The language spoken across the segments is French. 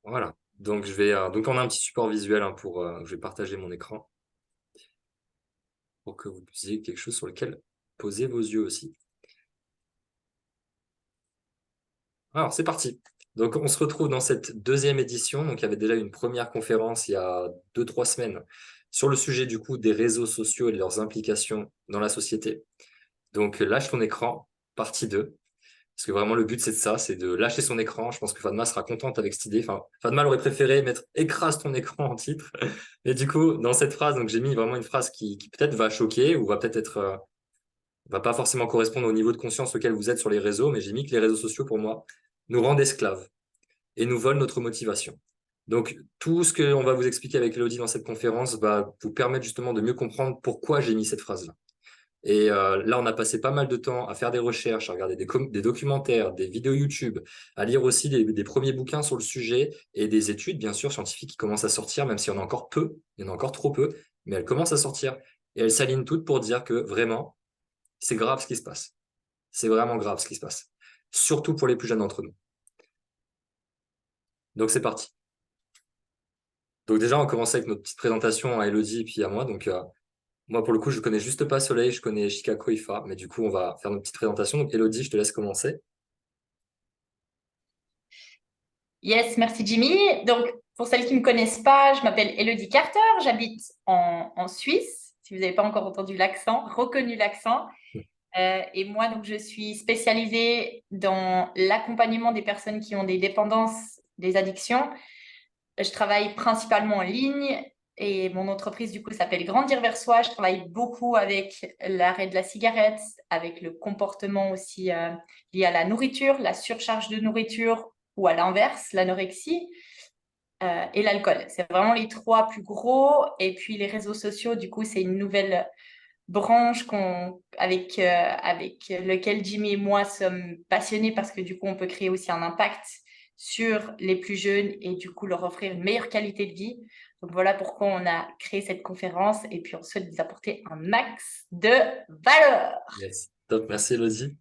Voilà. Donc, donc on a un petit support visuel hein, je vais partager mon écran pour que vous puissiez quelque chose sur lequel poser vos yeux aussi. Alors, c'est parti. Donc, on se retrouve dans cette deuxième édition. Donc, il y avait déjà une première conférence il y a 2-3 semaines sur le sujet du coup des réseaux sociaux et de leurs implications dans la société. Donc, lâche ton écran, partie 2. Parce que vraiment, le but, c'est de ça, c'est de lâcher son écran. Je pense que Fadma sera contente avec cette idée. Enfin, Fadma aurait préféré mettre écrase ton écran en titre. Et du coup, dans cette phrase, donc j'ai mis vraiment une phrase qui peut-être va choquer ou va peut-être va pas forcément correspondre au niveau de conscience auquel vous êtes sur les réseaux, mais j'ai mis que les réseaux sociaux, pour moi, nous rendent esclaves et nous volent notre motivation. Donc, tout ce qu'on va vous expliquer avec Elodie dans cette conférence va vous permettre justement de mieux comprendre pourquoi j'ai mis cette phrase-là. Et là, on a passé pas mal de temps à faire des recherches, à regarder des documentaires, des vidéos YouTube, à lire aussi des premiers bouquins sur le sujet et des études, bien sûr, scientifiques qui commencent à sortir, même s'il y en a encore peu, il y en a encore trop peu, mais elles commencent à sortir. Et elles s'alignent toutes pour dire que vraiment, c'est grave ce qui se passe. C'est vraiment grave ce qui se passe. Surtout pour les plus jeunes d'entre nous. Donc, c'est parti. Donc déjà, on commence avec notre petite présentation à Elodie et puis à moi. Donc, moi, pour le coup, je connais juste pas Soleil, je connais Shikako Ifa, mais du coup, on va faire notre petite présentation. Donc, Elodie, je te laisse commencer. Yes, merci Jimmy. Donc, pour celles qui ne me connaissent pas, je m'appelle Elodie Carter, j'habite en Suisse, si vous n'avez pas encore entendu l'accent, reconnu l'accent. Et moi, donc, je suis spécialisée dans l'accompagnement des personnes qui ont des dépendances, des addictions. Je travaille principalement en ligne et mon entreprise, du coup, s'appelle Grandir vers soi. Je travaille beaucoup avec l'arrêt de la cigarette, avec le comportement aussi lié à la nourriture, la surcharge de nourriture ou à l'inverse, l'anorexie et l'alcool. C'est vraiment les trois plus gros. Et puis les réseaux sociaux, du coup, c'est une nouvelle branche avec lequel Jimmy et moi sommes passionnés parce que du coup, on peut créer aussi un impact sur les plus jeunes et du coup leur offrir une meilleure qualité de vie. Donc voilà pourquoi on a créé cette conférence et puis on souhaite vous apporter un max de valeur. Yes. Top, merci Elodie.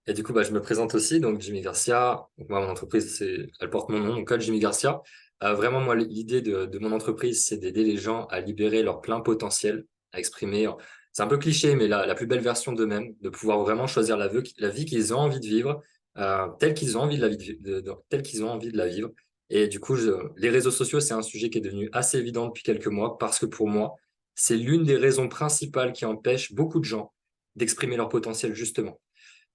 Et du coup, je me présente aussi, donc Jimmy Garcia. Donc moi, mon entreprise, elle porte mon nom, mon code Jimmy Garcia. Vraiment, moi, l'idée de mon entreprise, c'est d'aider les gens à libérer leur plein potentiel, à exprimer. C'est un peu cliché, mais la plus belle version d'eux-mêmes, de pouvoir vraiment choisir la vie qu'ils ont envie de vivre, telle qu'ils ont envie de la vie telle qu'ils ont envie de la vivre. Et du coup, les réseaux sociaux, c'est un sujet qui est devenu assez évident depuis quelques mois, parce que pour moi, c'est l'une des raisons principales qui empêche beaucoup de gens d'exprimer leur potentiel justement.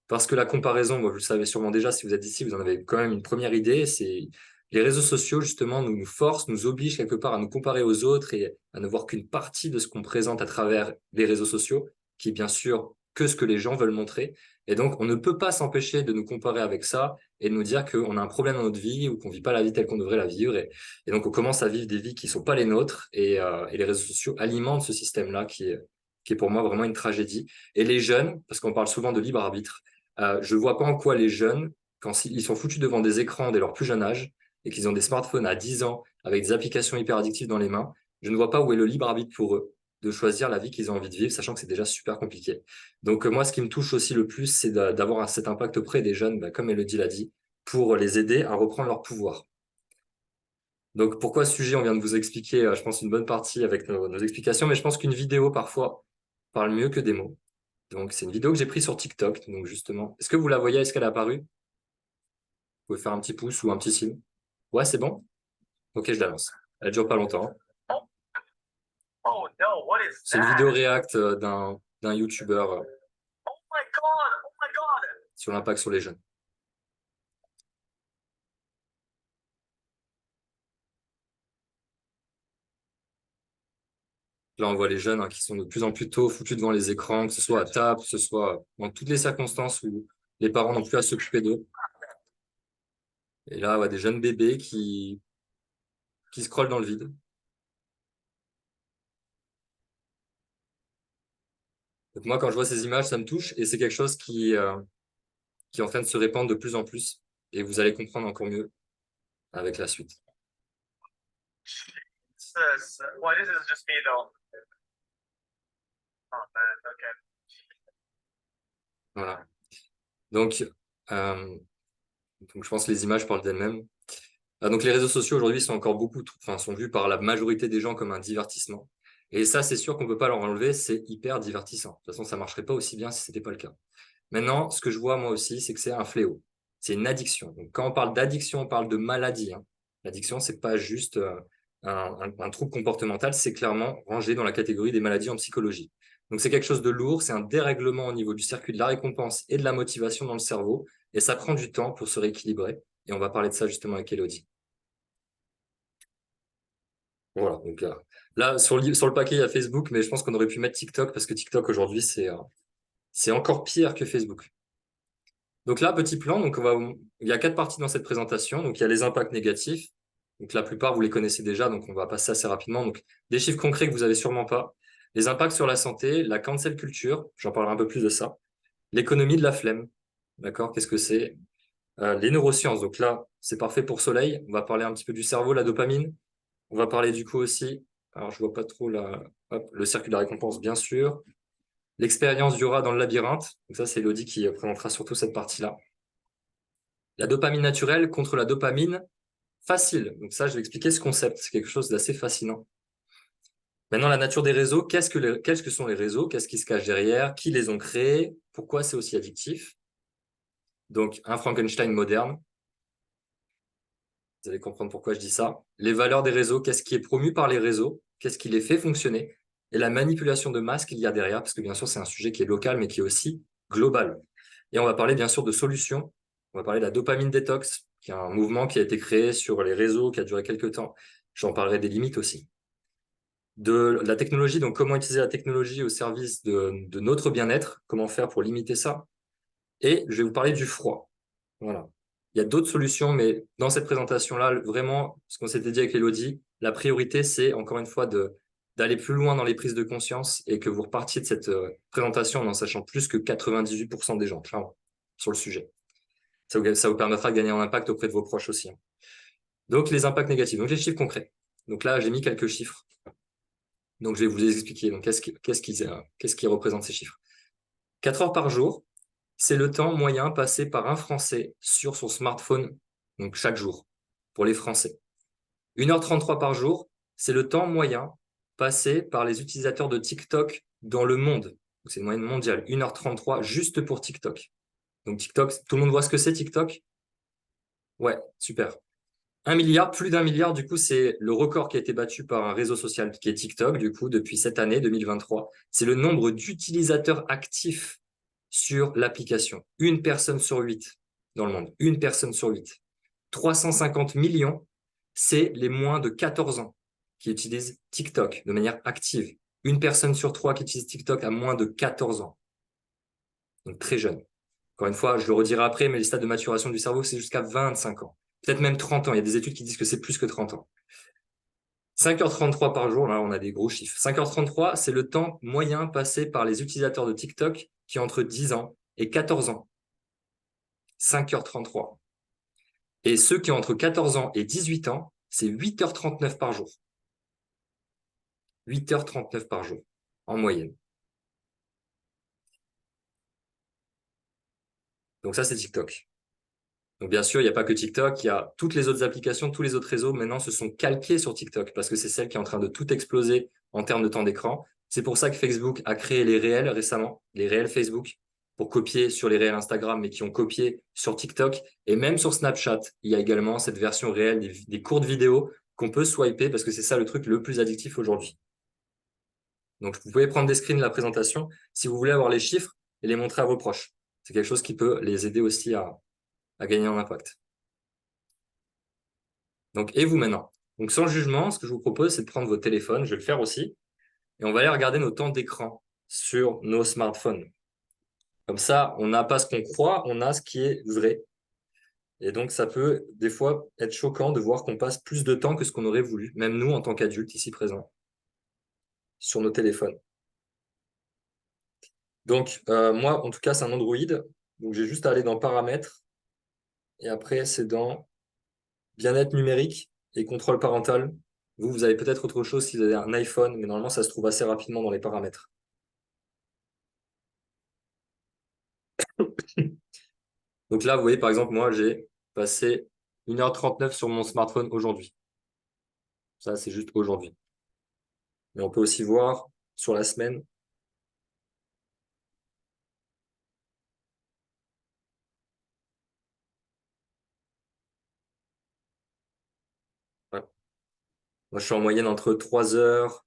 Parce que la comparaison, vous le savez sûrement déjà, si vous êtes ici, vous en avez quand même une première idée, c'est les réseaux sociaux, justement, nous forcent, nous obligent quelque part à nous comparer aux autres et à ne voir qu'une partie de ce qu'on présente à travers les réseaux sociaux, qui est bien sûr que ce que les gens veulent montrer. Et donc, on ne peut pas s'empêcher de nous comparer avec ça et de nous dire qu'on a un problème dans notre vie ou qu'on vit pas la vie telle qu'on devrait la vivre. Et donc, on commence à vivre des vies qui sont pas les nôtres et les réseaux sociaux alimentent ce système-là qui est pour moi vraiment une tragédie. Et les jeunes, parce qu'on parle souvent de libre arbitre, je vois pas en quoi les jeunes, quand ils sont foutus devant des écrans dès leur plus jeune âge et qu'ils ont des smartphones à 10 ans avec des applications hyper addictives dans les mains, je ne vois pas où est le libre arbitre pour eux de choisir la vie qu'ils ont envie de vivre, sachant que c'est déjà super compliqué. Donc moi, ce qui me touche aussi le plus, c'est d'avoir cet impact auprès des jeunes, comme Elodie l'a dit, pour les aider à reprendre leur pouvoir. Donc pourquoi ce sujet, on vient de vous expliquer, je pense, une bonne partie avec nos explications, mais je pense qu'une vidéo, parfois, parle mieux que des mots. Donc c'est une vidéo que j'ai prise sur TikTok, donc justement. Est-ce que vous la voyez? Est-ce qu'elle est apparue? Vous pouvez faire un petit pouce ou un petit signe. Ouais, c'est bon? Ok, je la lance. Elle dure pas longtemps. Oh no, what is C'est une that? vidéo React d'un YouTuber Oh my god, oh my god. sur l'impact sur les jeunes. Là, on voit les jeunes qui sont de plus en plus tôt foutus devant les écrans, que ce soit à table, que ce soit dans toutes les circonstances où les parents n'ont plus à s'occuper d'eux. Et là, ouais, des jeunes bébés qui scrollent dans le vide. Donc moi, quand je vois ces images, ça me touche et c'est quelque chose qui est en train de se répandre de plus en plus. Et vous allez comprendre encore mieux avec la suite. Well, this is just me though. Oh man, okay. Voilà. Donc, euh, donc je pense que les images parlent d'elles-mêmes. Donc les réseaux sociaux aujourd'hui sont encore sont vus par la majorité des gens comme un divertissement. Et ça, c'est sûr qu'on ne peut pas leur enlever, c'est hyper divertissant. De toute façon, ça ne marcherait pas aussi bien si ce n'était pas le cas. Maintenant, ce que je vois moi aussi, c'est que c'est un fléau. C'est une addiction. Donc quand on parle d'addiction, on parle de maladie, hein. L'addiction, c'est pas juste un trouble comportemental, c'est clairement rangé dans la catégorie des maladies en psychologie. Donc c'est quelque chose de lourd, c'est un dérèglement au niveau du circuit de la récompense et de la motivation dans le cerveau, et ça prend du temps pour se rééquilibrer. Et on va parler de ça justement avec Elodie. Voilà, donc là, sur le paquet, il y a Facebook, mais je pense qu'on aurait pu mettre TikTok parce que TikTok aujourd'hui, c'est encore pire que Facebook. Donc là, petit plan, donc il y a 4 parties dans cette présentation. Donc il y a les impacts négatifs. Donc la plupart, vous les connaissez déjà, donc on va passer assez rapidement. Donc des chiffres concrets que vous avez sûrement pas. Les impacts sur la santé, la cancel culture, j'en parlerai un peu plus de ça. L'économie de la flemme, d'accord? Qu'est-ce que c'est? Les neurosciences, donc là, c'est parfait pour Soleil. On va parler un petit peu du cerveau, la dopamine. On va parler du coup aussi, alors je vois pas trop le circuit de la récompense, bien sûr. L'expérience du rat dans le labyrinthe. Donc ça, c'est Elodie qui présentera surtout cette partie-là. La dopamine naturelle contre la dopamine facile. Donc ça, je vais expliquer ce concept. C'est quelque chose d'assez fascinant. Maintenant, la nature des réseaux. Qu'est-ce que sont les réseaux? Qu'est-ce qui se cache derrière? Qui les ont créés? Pourquoi c'est aussi addictif? Donc, un Frankenstein moderne. Vous allez comprendre pourquoi je dis ça. Les valeurs des réseaux. Qu'est-ce qui est promu par les réseaux? Qu'est-ce qui les fait fonctionner? Et la manipulation de masse qu'il y a derrière, parce que bien sûr, c'est un sujet qui est local, mais qui est aussi global. Et on va parler bien sûr de solutions. On va parler de la dopamine détox, qui est un mouvement qui a été créé sur les réseaux, qui a duré quelques temps. J'en parlerai des limites aussi. De la technologie, donc comment utiliser la technologie au service de notre bien-être, comment faire pour limiter ça. Et je vais vous parler du froid. Voilà. Il y a d'autres solutions, mais dans cette présentation-là, vraiment, ce qu'on s'était dit avec Elodie, la priorité, c'est encore une fois d'aller plus loin dans les prises de conscience et que vous repartiez de cette présentation en en sachant plus que 98% des gens, clairement, sur le sujet. Ça vous permettra de gagner en impact auprès de vos proches aussi, hein. Donc, les impacts négatifs. Donc, les chiffres concrets. Donc là, j'ai mis quelques chiffres. Donc, je vais vous les expliquer. Donc, qu'est-ce qui représente ces chiffres? 4 heures par jour, c'est le temps moyen passé par un Français sur son smartphone, donc chaque jour, pour les Français. 1h33 par jour, c'est le temps moyen passé par les utilisateurs de TikTok dans le monde. C'est une moyenne mondiale. 1h33 juste pour TikTok. Donc TikTok, tout le monde voit ce que c'est TikTok? Ouais, super. 1 milliard, plus d'1 milliard, du coup, c'est le record qui a été battu par un réseau social qui est TikTok, du coup, depuis cette année 2023. C'est le nombre d'utilisateurs actifs sur l'application. 1 personne sur 8 dans le monde. 1 personne sur 8. 350 millions, c'est les moins de 14 ans qui utilisent TikTok de manière active. 1 personne sur 3 qui utilise TikTok a moins de 14 ans. Donc très jeune. Encore une fois, je le redirai après, mais les stades de maturation du cerveau, c'est jusqu'à 25 ans. Peut-être même 30 ans. Il y a des études qui disent que c'est plus que 30 ans. 5h33 par jour, là, on a des gros chiffres. 5h33, c'est le temps moyen passé par les utilisateurs de TikTok qui ont entre 10 ans et 14 ans. 5h33. Et ceux qui ont entre 14 ans et 18 ans, c'est 8h39 par jour. 8h39 par jour, en moyenne. Donc ça, c'est TikTok. Donc bien sûr, il n'y a pas que TikTok, il y a toutes les autres applications, tous les autres réseaux maintenant se sont calqués sur TikTok parce que c'est celle qui est en train de tout exploser en termes de temps d'écran. C'est pour ça que Facebook a créé les réels récemment, les réels Facebook, pour copier sur les réels Instagram, mais qui ont copié sur TikTok. Et même sur Snapchat, il y a également cette version réelle des courtes vidéos qu'on peut swiper parce que c'est ça le truc le plus addictif aujourd'hui. Donc, vous pouvez prendre des screens de la présentation si vous voulez avoir les chiffres et les montrer à vos proches. C'est quelque chose qui peut les aider aussi à gagner en impact. Donc, et vous maintenant? Donc, sans jugement, ce que je vous propose, c'est de prendre votre téléphone, je vais le faire aussi, et on va aller regarder nos temps d'écran sur nos smartphones. Comme ça, on n'a pas ce qu'on croit, on a ce qui est vrai. Et donc, ça peut des fois être choquant de voir qu'on passe plus de temps que ce qu'on aurait voulu, même nous en tant qu'adultes ici présents, sur nos téléphones. Donc, moi, en tout cas, c'est un Android. Donc, j'ai juste à aller dans Paramètres. Et après, c'est dans Bien-être numérique et contrôle parental. Vous avez peut-être autre chose si vous avez un iPhone, mais normalement, ça se trouve assez rapidement dans les paramètres. Donc là, vous voyez, par exemple, moi, j'ai passé 1h39 sur mon smartphone aujourd'hui. Ça, c'est juste aujourd'hui. Mais on peut aussi voir sur la semaine. Ouais. Moi, je suis en moyenne entre 3 heures,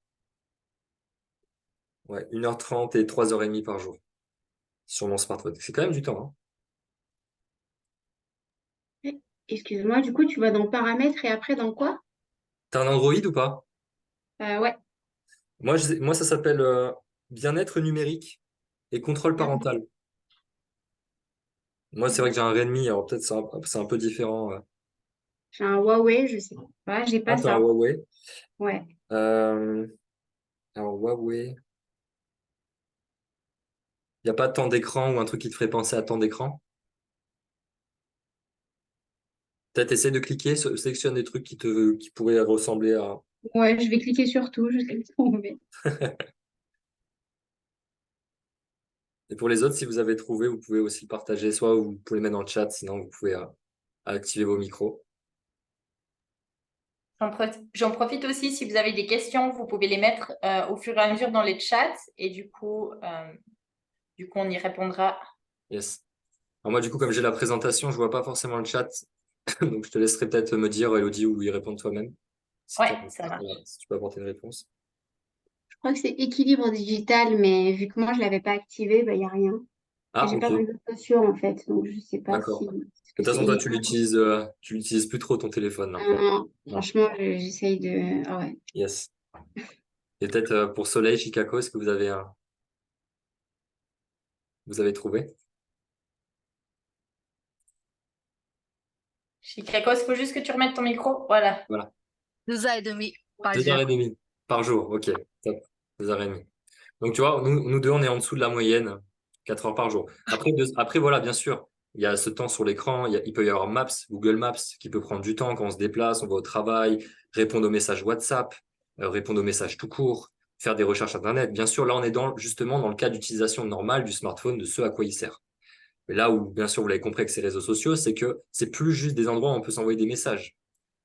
ouais, 1h30 et 3h30 par jour sur mon smartphone. C'est quand même du temps, hein. Excuse-moi, du coup, tu vas dans paramètres et après dans quoi? T'as un Android ou pas? Ouais. Moi, ça s'appelle bien-être numérique et contrôle Mhm. parental. Moi, c'est vrai que j'ai un Redmi, alors peut-être c'est un peu différent. J'ai un Huawei, je sais pas, j'ai Ah, pas t'as un ça. Huawei. Ouais. Euh, alors, Huawei, il n'y a pas tant d'écran ou un truc qui te ferait penser à tant d'écran? Peut-être essaie de cliquer, sélectionne des trucs qui pourraient ressembler à. Ouais, je vais cliquer sur tout, je sais pas où on met. Et pour les autres, si vous avez trouvé, vous pouvez aussi le partager, soit vous pouvez le mettre dans le chat, sinon vous pouvez activer vos micros. J'en profite aussi, si vous avez des questions, vous pouvez les mettre au fur et à mesure dans les chats et du coup, on y répondra. Yes. Alors moi, du coup, comme j'ai la présentation, je vois pas forcément le chat, donc je te laisserai peut-être me dire, Elodie, ou y répondre toi-même, si, Ouais, ça marche. voilà, si tu peux apporter une réponse. Je crois que c'est équilibre digital, mais vu que moi, je l'avais pas activé, bah, il n'y a rien. Et Ah, j'ai ok, pas de réseaux sociaux, en fait, donc je sais pas si d'accord. De est-ce que toute c'est façon, toi, illégal. tu l'utilises plus trop ton téléphone, là. Non. Franchement, j'essaye de... Ah ouais. Yes. Et peut-être pour Soleil, Chicago, est-ce que vous avez trouvé? Chicago, il faut juste que tu remettes ton micro. Voilà. Voilà. 2h30 par Deux heures jour. et demie par jour, ok, top. 2h30. Donc, tu vois, nous deux, on est en dessous de la moyenne, 4 heures par jour. Après, voilà, bien sûr, il y a ce temps sur l'écran, il peut y avoir Maps, Google Maps, qui peut prendre du temps quand on se déplace, on va au travail, répondre aux messages WhatsApp, répondre aux messages tout court, faire des recherches Internet. Bien sûr, là, on est justement dans le cas d'utilisation normale du smartphone, de ce à quoi il sert. Mais là où, bien sûr, vous l'avez compris avec ces réseaux sociaux, c'est que c'est plus juste des endroits où on peut s'envoyer des messages.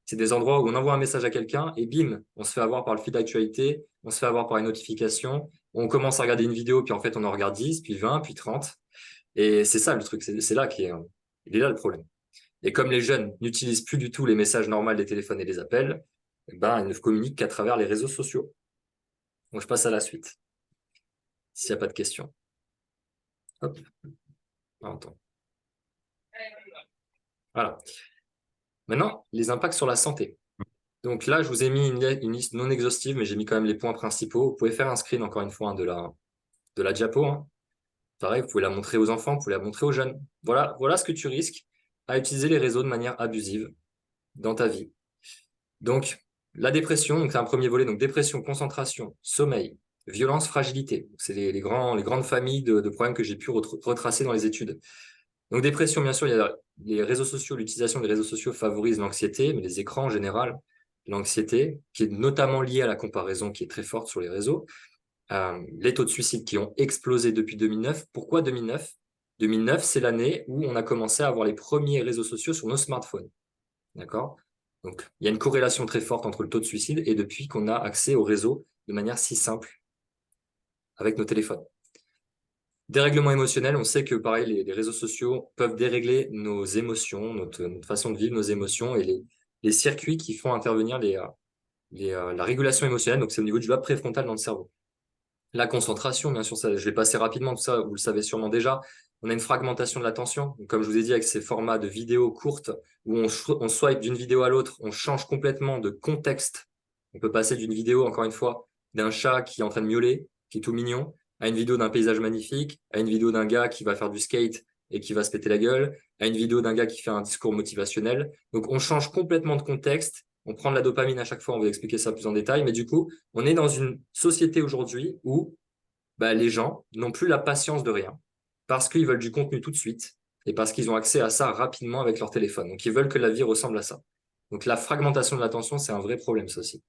C'est des endroits où on envoie un message à quelqu'un et bim, on se fait avoir par le fil d'actualité, on se fait avoir par une notification, on commence à regarder une vidéo, puis en fait, on en regarde 10, puis 20, puis 30. Et c'est ça le truc, c'est là il est là le problème. Et comme les jeunes n'utilisent plus du tout les messages normaux des téléphones et des appels, eh ben, ils ne communiquent qu'à travers les réseaux sociaux. Donc, je passe à la suite, s'il n'y a pas de questions. Hop, on entend. Voilà. Maintenant, les impacts sur la santé. Donc là, je vous ai mis une liste non exhaustive, mais j'ai mis quand même les points principaux. Vous pouvez faire un screen, encore une fois, hein, de la diapo, hein. Pareil, vous pouvez la montrer aux enfants, vous pouvez la montrer aux jeunes. Voilà ce que tu risques à utiliser les réseaux de manière abusive dans ta vie. Donc, la dépression, donc c'est un premier volet, donc dépression, concentration, sommeil, violence, fragilité. C'est les grandes familles de problèmes que j'ai pu retracer dans les études. Donc, dépression, bien sûr, il y a les réseaux sociaux, l'utilisation des réseaux sociaux favorise l'anxiété, mais les écrans en général, l'anxiété, qui est notamment liée à la comparaison qui est très forte sur les réseaux. Les taux de suicide qui ont explosé depuis 2009. Pourquoi 2009? 2009, c'est l'année où on a commencé à avoir les premiers réseaux sociaux sur nos smartphones. D'accord? Donc, il y a une corrélation très forte entre le taux de suicide et depuis qu'on a accès au réseau de manière si simple avec nos téléphones. Dérèglement émotionnel, on sait que pareil, les réseaux sociaux peuvent dérégler nos émotions, notre façon de vivre nos émotions et les circuits qui font intervenir la régulation émotionnelle. Donc, c'est au niveau du lobe préfrontal dans le cerveau. La concentration, bien sûr, ça, je vais passer rapidement, tout ça, vous le savez sûrement déjà. On a une fragmentation de l'attention. Comme je vous ai dit, avec ces formats de vidéos courtes où on swipe d'une vidéo à l'autre, on change complètement de contexte. On peut passer d'une vidéo, encore une fois, d'un chat qui est en train de miauler, qui est tout mignon, à une vidéo d'un paysage magnifique, à une vidéo d'un gars qui va faire du skate et qui va se péter la gueule, à une vidéo d'un gars qui fait un discours motivationnel. Donc, on change complètement de contexte. On prend de la dopamine à chaque fois, on va expliquer ça plus en détail, mais du coup, on est dans une société aujourd'hui où les gens n'ont plus la patience de rien parce qu'ils veulent du contenu tout de suite et parce qu'ils ont accès à ça rapidement avec leur téléphone. Donc, ils veulent que la vie ressemble à ça. Donc, la fragmentation de l'attention, c'est un vrai problème, ça aussi.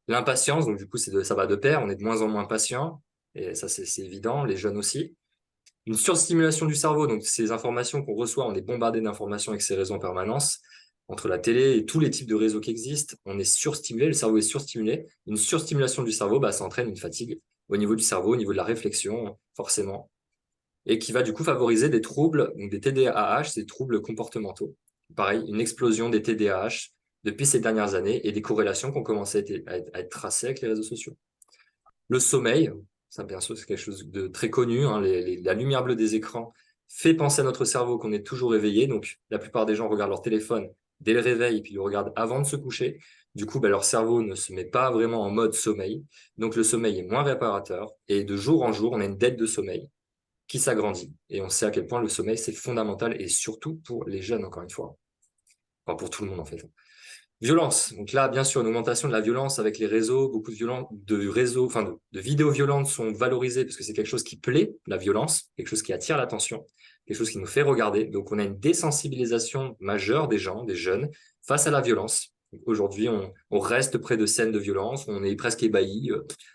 L'impatience, donc du coup, ça va de pair. On est de moins en moins patient et ça, c'est évident. Les jeunes aussi. Une surstimulation du cerveau, donc ces informations qu'on reçoit, on est bombardé d'informations avec ces réseaux en permanence. entre la télé et tous les types de réseaux qui existent, on est surstimulé, le cerveau est surstimulé. Une surstimulation du cerveau, ça entraîne une fatigue au niveau du cerveau, au niveau de la réflexion, forcément, et qui va du coup favoriser des troubles, donc des TDAH, ces troubles comportementaux. Pareil, une explosion des TDAH depuis ces dernières années et des corrélations qui ont commencé à être tracées avec les réseaux sociaux. Le sommeil, ça bien sûr c'est quelque chose de très connu, hein, la lumière bleue des écrans fait penser à notre cerveau qu'on est toujours éveillé, donc la plupart des gens regardent leur téléphone dès le réveil et puis le regardent avant de se coucher. Du coup, leur cerveau ne se met pas vraiment en mode sommeil, donc le sommeil est moins réparateur et de jour en jour, on a une dette de sommeil qui s'agrandit. Et on sait à quel point le sommeil, c'est fondamental et surtout pour les jeunes, encore une fois. Enfin, pour tout le monde, en fait. Violence. Donc là, bien sûr, une augmentation de la violence avec les réseaux. Beaucoup de vidéos violentes sont valorisées parce que c'est quelque chose qui plaît, la violence, quelque chose qui attire l'attention, quelque chose qui nous fait regarder. Donc, on a une désensibilisation majeure des gens, des jeunes, face à la violence. Aujourd'hui, on reste près de scènes de violence, on est presque ébahi,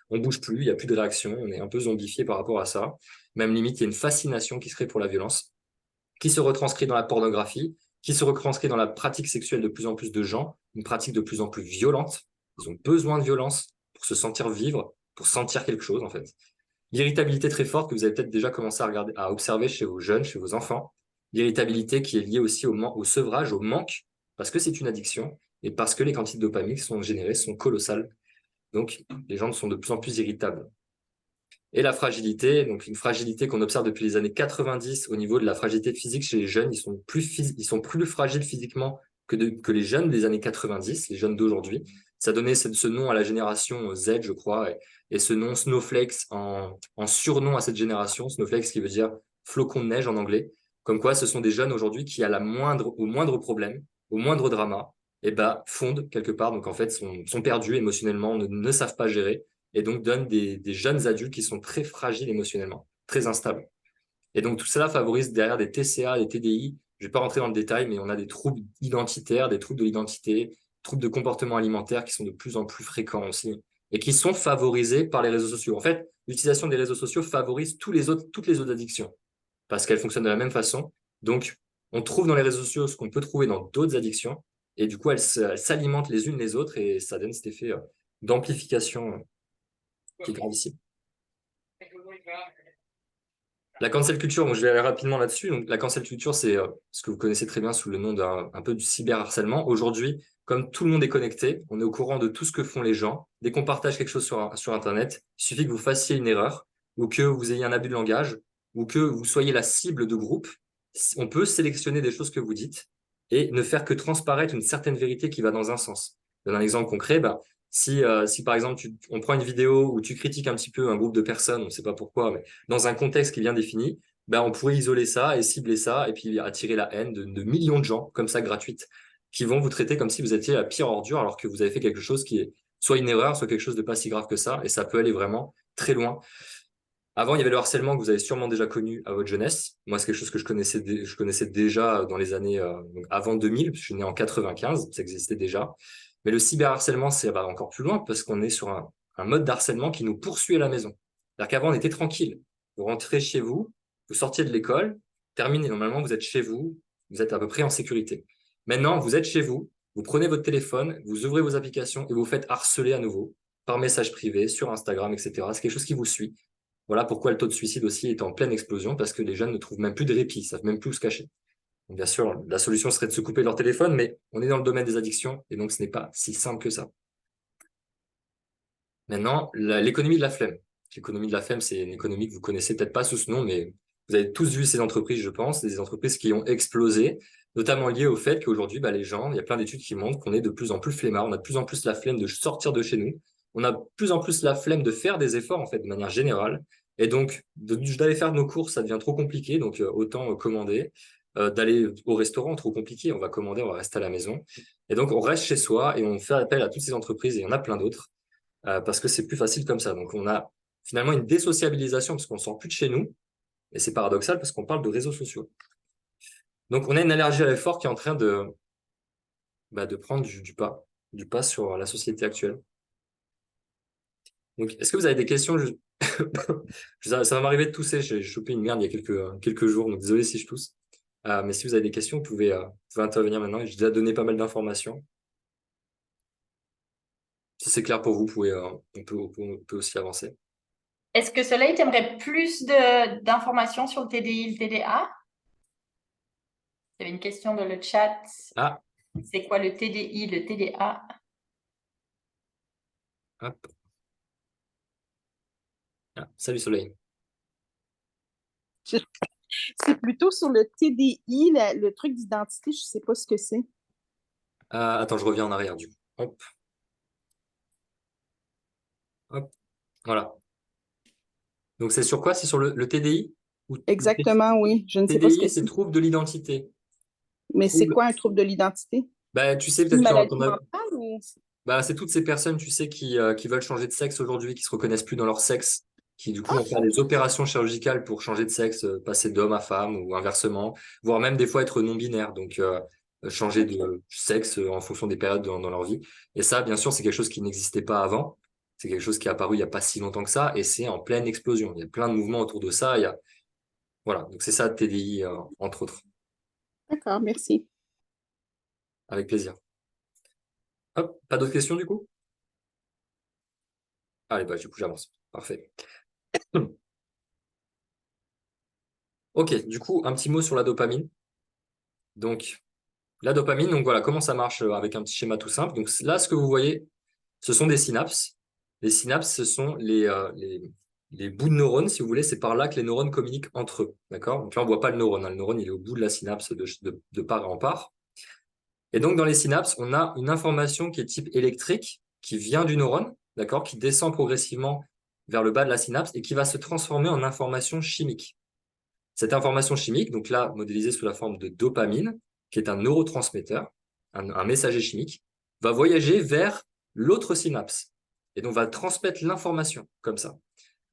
on bouge plus, il n'y a plus de réaction, on est un peu zombifié par rapport à ça. Même limite, il y a une fascination qui se crée pour la violence, qui se retranscrit dans la pornographie, qui se retranscrit dans la pratique sexuelle de plus en plus de gens, une pratique de plus en plus violente. Ils ont besoin de violence pour se sentir vivre, pour sentir quelque chose, en fait. L'irritabilité très forte que vous avez peut-être déjà commencé à observer chez vos jeunes, chez vos enfants. L'irritabilité qui est liée aussi au sevrage, au manque, parce que c'est une addiction et parce que les quantités de dopamine qui sont générées sont colossales. Donc, les gens sont de plus en plus irritables. Et la fragilité, donc une fragilité qu'on observe depuis les années 90 au niveau de la fragilité physique chez les jeunes. Ils sont plus fragiles physiquement que les jeunes des années 90, les jeunes d'aujourd'hui. Ça donnait ce nom à la génération Z, je crois, et ce nom Snowflakes en surnom à cette génération. Snowflakes qui veut dire flocon de neige en anglais. Comme quoi, ce sont des jeunes aujourd'hui qui, au moindre problème, au moindre drama, fondent quelque part. Donc en fait, sont perdus émotionnellement, ne savent pas gérer et donc donnent des jeunes adultes qui sont très fragiles émotionnellement, très instables. Et donc tout cela favorise derrière des TCA, des TDI. Je ne vais pas rentrer dans le détail, mais on a des troubles identitaires, des troubles de l'identité, troubles de comportement alimentaire qui sont de plus en plus fréquents aussi et qui sont favorisés par les réseaux sociaux. En fait, l'utilisation des réseaux sociaux favorise toutes les autres addictions parce qu'elles fonctionnent de la même façon. Donc, on trouve dans les réseaux sociaux ce qu'on peut trouver dans d'autres addictions et du coup, elles s'alimentent les unes les autres et ça donne cet effet d'amplification qui est gravissime. La cancel culture, je vais aller rapidement là-dessus. Donc, la cancel culture, c'est ce que vous connaissez très bien sous le nom d'un peu du cyberharcèlement. Aujourd'hui, comme tout le monde est connecté, on est au courant de tout ce que font les gens. Dès qu'on partage quelque chose sur Internet, il suffit que vous fassiez une erreur ou que vous ayez un abus de langage ou que vous soyez la cible de groupe. On peut sélectionner des choses que vous dites et ne faire que transparaître une certaine vérité qui va dans un sens. Je donne un exemple concret. Si par exemple, on prend une vidéo où tu critiques un petit peu un groupe de personnes, on ne sait pas pourquoi, mais dans un contexte qui est bien défini, on pourrait isoler ça et cibler ça et puis attirer la haine de millions de gens, comme ça, gratuite, qui vont vous traiter comme si vous étiez la pire ordure alors que vous avez fait quelque chose qui est soit une erreur, soit quelque chose de pas si grave que ça, et ça peut aller vraiment très loin. Avant, il y avait le harcèlement que vous avez sûrement déjà connu à votre jeunesse. Moi, c'est quelque chose que je connaissais déjà dans les années donc avant 2000, parce que je suis né en 95, ça existait déjà. Mais le cyberharcèlement, c'est encore plus loin parce qu'on est sur un mode d'harcèlement qui nous poursuit à la maison. C'est-à-dire qu'avant, on était tranquille. Vous rentrez chez vous, vous sortiez de l'école, terminez. Normalement, vous êtes chez vous, vous êtes à peu près en sécurité. Maintenant, vous êtes chez vous, vous prenez votre téléphone, vous ouvrez vos applications et vous faites harceler à nouveau par message privé, sur Instagram, etc. C'est quelque chose qui vous suit. Voilà pourquoi le taux de suicide aussi est en pleine explosion, parce que les jeunes ne trouvent même plus de répit, ils savent même plus où se cacher. Donc, bien sûr, la solution serait de se couper de leur téléphone, mais on est dans le domaine des addictions, et donc ce n'est pas si simple que ça. Maintenant, l'économie de la flemme. L'économie de la flemme, c'est une économie que vous connaissez peut-être pas sous ce nom, mais vous avez tous vu ces entreprises, je pense, des entreprises qui ont explosé, notamment liées au fait qu'aujourd'hui, les gens, il y a plein d'études qui montrent qu'on est de plus en plus flemmards, on a de plus en plus la flemme de sortir de chez nous, on a de plus en plus la flemme de faire des efforts, en fait, de manière générale, et donc d'aller faire nos courses, ça devient trop compliqué, donc autant commander. D'aller au restaurant, trop compliqué, on va commander, on va rester à la maison. Et donc, on reste chez soi et on fait appel à toutes ces entreprises, et il y en a plein d'autres, parce que c'est plus facile comme ça. Donc, on a finalement une désociabilisation parce qu'on ne sort plus de chez nous. Et c'est paradoxal parce qu'on parle de réseaux sociaux. Donc, on a une allergie à l'effort qui est en train de prendre du pas sur la société actuelle. Donc, est-ce que vous avez des questions? Ça va m'arriver de tousser. J'ai chopé une merde il y a quelques jours, donc désolé si je tousse. Mais si vous avez des questions, vous pouvez intervenir maintenant. J'ai déjà donné pas mal d'informations. Si c'est clair pour vous, on peut aussi avancer. Est-ce que Soleil, tu aimerais plus d'informations sur le TDI et le TDA? Il y avait une question dans le chat. Ah, C'est quoi le TDI, le TDA? hop. Ah, salut Soleil. C'est plutôt sur le TDI, le truc d'identité, je ne sais pas ce que c'est. Attends, je reviens en arrière du coup. Hop. Hop. Voilà. Donc, c'est sur quoi? C'est sur le TDI? Ou Exactement, oui. Je ne sais pas ce que TDI, c'est c'est. trouble de l'identité. Mais c'est Trouble. quoi un trouble de l'identité? Bah, tu sais, C'est peut-être une que maladie mentale ou... bah, c'est toutes ces personnes, tu sais, qui veulent changer de sexe aujourd'hui, qui se reconnaissent plus dans leur sexe, qui du coup Ah, vont faire des opérations chirurgicales pour changer de sexe, passer d'homme à femme ou inversement, voire même des fois être non-binaire, donc changer ok. de sexe en fonction des périodes dans leur vie. Et ça, bien sûr, c'est quelque chose qui n'existait pas avant. C'est quelque chose qui est apparu il n'y a pas si longtemps que ça, et c'est en pleine explosion. Il y a plein de mouvements autour de ça. Voilà, donc c'est ça, TDI, entre autres. D'accord, merci. Avec plaisir. Hop, pas d'autres questions du coup? Allez, bah, du coup, j'avance. Parfait. Ok, du coup, un petit mot sur la dopamine. Donc, la dopamine, donc voilà, comment ça marche avec un petit schéma tout simple. Donc là, ce que vous voyez, ce sont des synapses. Les synapses, ce sont les bouts de neurones, si vous voulez. C'est par là que les neurones communiquent entre eux. D'accord? Donc là, on ne voit pas le neurone, hein. Le neurone, il est au bout de la synapse de part en part. Et donc, dans les synapses, on a une information qui est type électrique, qui vient du neurone, d'accord, qui descend progressivement vers le bas de la synapse et qui va se transformer en information chimique. Cette information chimique, donc là, modélisée sous la forme de dopamine, qui est un neurotransmetteur, un messager chimique, va voyager vers l'autre synapse et donc va transmettre l'information comme ça.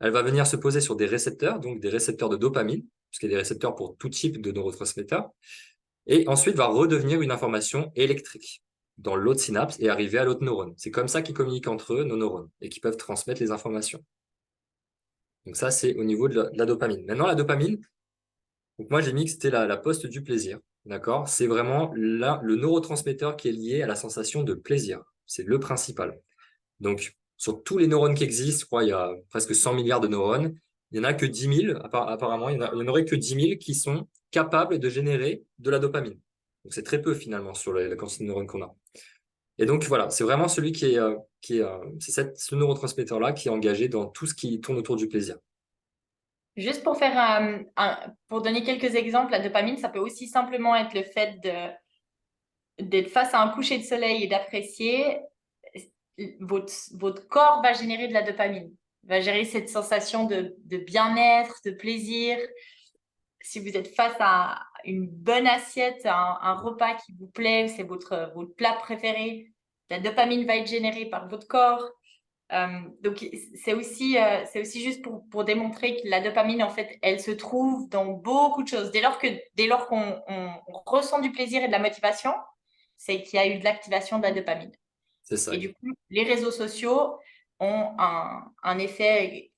Elle va venir se poser sur des récepteurs, donc des récepteurs de dopamine, puisqu'il y a des récepteurs pour tout type de neurotransmetteurs, et ensuite va redevenir une information électrique dans l'autre synapse et arriver à l'autre neurone. C'est comme ça qu'ils communiquent entre eux, nos neurones, et qui peuvent transmettre les informations. Donc ça, c'est au niveau de la dopamine. Maintenant, la dopamine, donc moi, j'ai mis que c'était la poste du plaisir. D'accord? C'est vraiment le neurotransmetteur qui est lié à la sensation de plaisir. C'est le principal. Donc, sur tous les neurones qui existent, je crois il y a presque 100 milliards de neurones. Il n'y en a que 10 000, apparemment, il n'y en aurait que 10 000 qui sont capables de générer de la dopamine. Donc, c'est très peu finalement sur la quantité de neurones qu'on a. Et donc, voilà, c'est vraiment celui c'est ce neurotransmetteur-là qui est engagé dans tout ce qui tourne autour du plaisir. Juste pour faire pour donner quelques exemples, la dopamine, ça peut aussi simplement être le fait d'être face à un coucher de soleil et d'apprécier. Votre corps va générer de la dopamine, va générer cette sensation de bien-être, de plaisir. Si vous êtes face à une bonne assiette, un repas qui vous plaît, c'est votre plat préféré, la dopamine va être générée par votre corps. Donc, c'est aussi juste pour démontrer que la dopamine, en fait, elle se trouve dans beaucoup de choses. Dès lors qu'on ressent du plaisir et de la motivation, c'est qu'il y a eu de l'activation de la dopamine. C'est ça. Et du coup, les réseaux sociaux ont un effet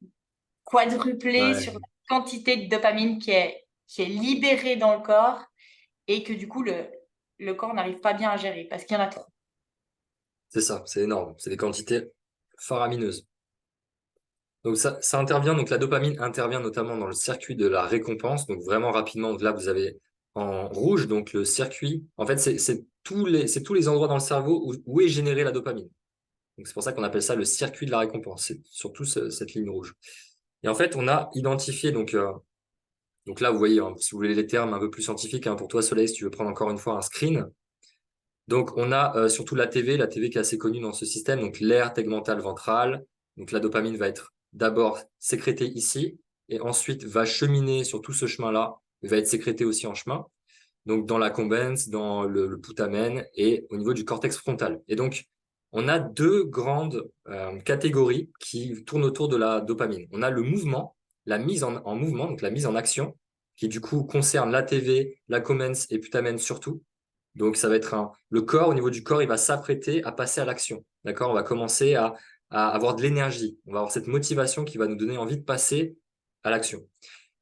quadruplé sur la quantité de dopamine qui est libérée dans le corps et que du coup, le corps n'arrive pas bien à gérer parce qu'il y en a trop. C'est ça, c'est énorme. C'est des quantités faramineuses. Donc ça intervient, donc la dopamine intervient notamment dans le circuit de la récompense. Donc vraiment rapidement, donc là vous avez en rouge donc le circuit. En fait, c'est tous les endroits dans le cerveau où est générée la dopamine. Donc c'est pour ça qu'on appelle ça le circuit de la récompense. C'est surtout cette ligne rouge. Et en fait, on a identifié donc là vous voyez, hein, si vous voulez les termes un peu plus scientifiques, hein, pour toi Soleil, si tu veux prendre encore une fois un screen. Donc on a surtout la TV qui est assez connue dans ce système. Donc l'aire tegmentale ventrale. Donc la dopamine va être d'abord sécrétée ici et ensuite va cheminer sur tout ce chemin-là, il va être sécrété aussi en chemin, donc dans l'accumbens, dans le putamen et au niveau du cortex frontal. Et donc, on a deux grandes catégories qui tournent autour de la dopamine. On a le mouvement, la mise en mouvement, donc la mise en action, qui du coup concerne l'ATV, l'accumbens et putamen surtout. Donc, ça va être le corps, au niveau du corps, il va s'apprêter à passer à l'action. D'accord? On va commencer à avoir de l'énergie. On va avoir cette motivation qui va nous donner envie de passer à l'action.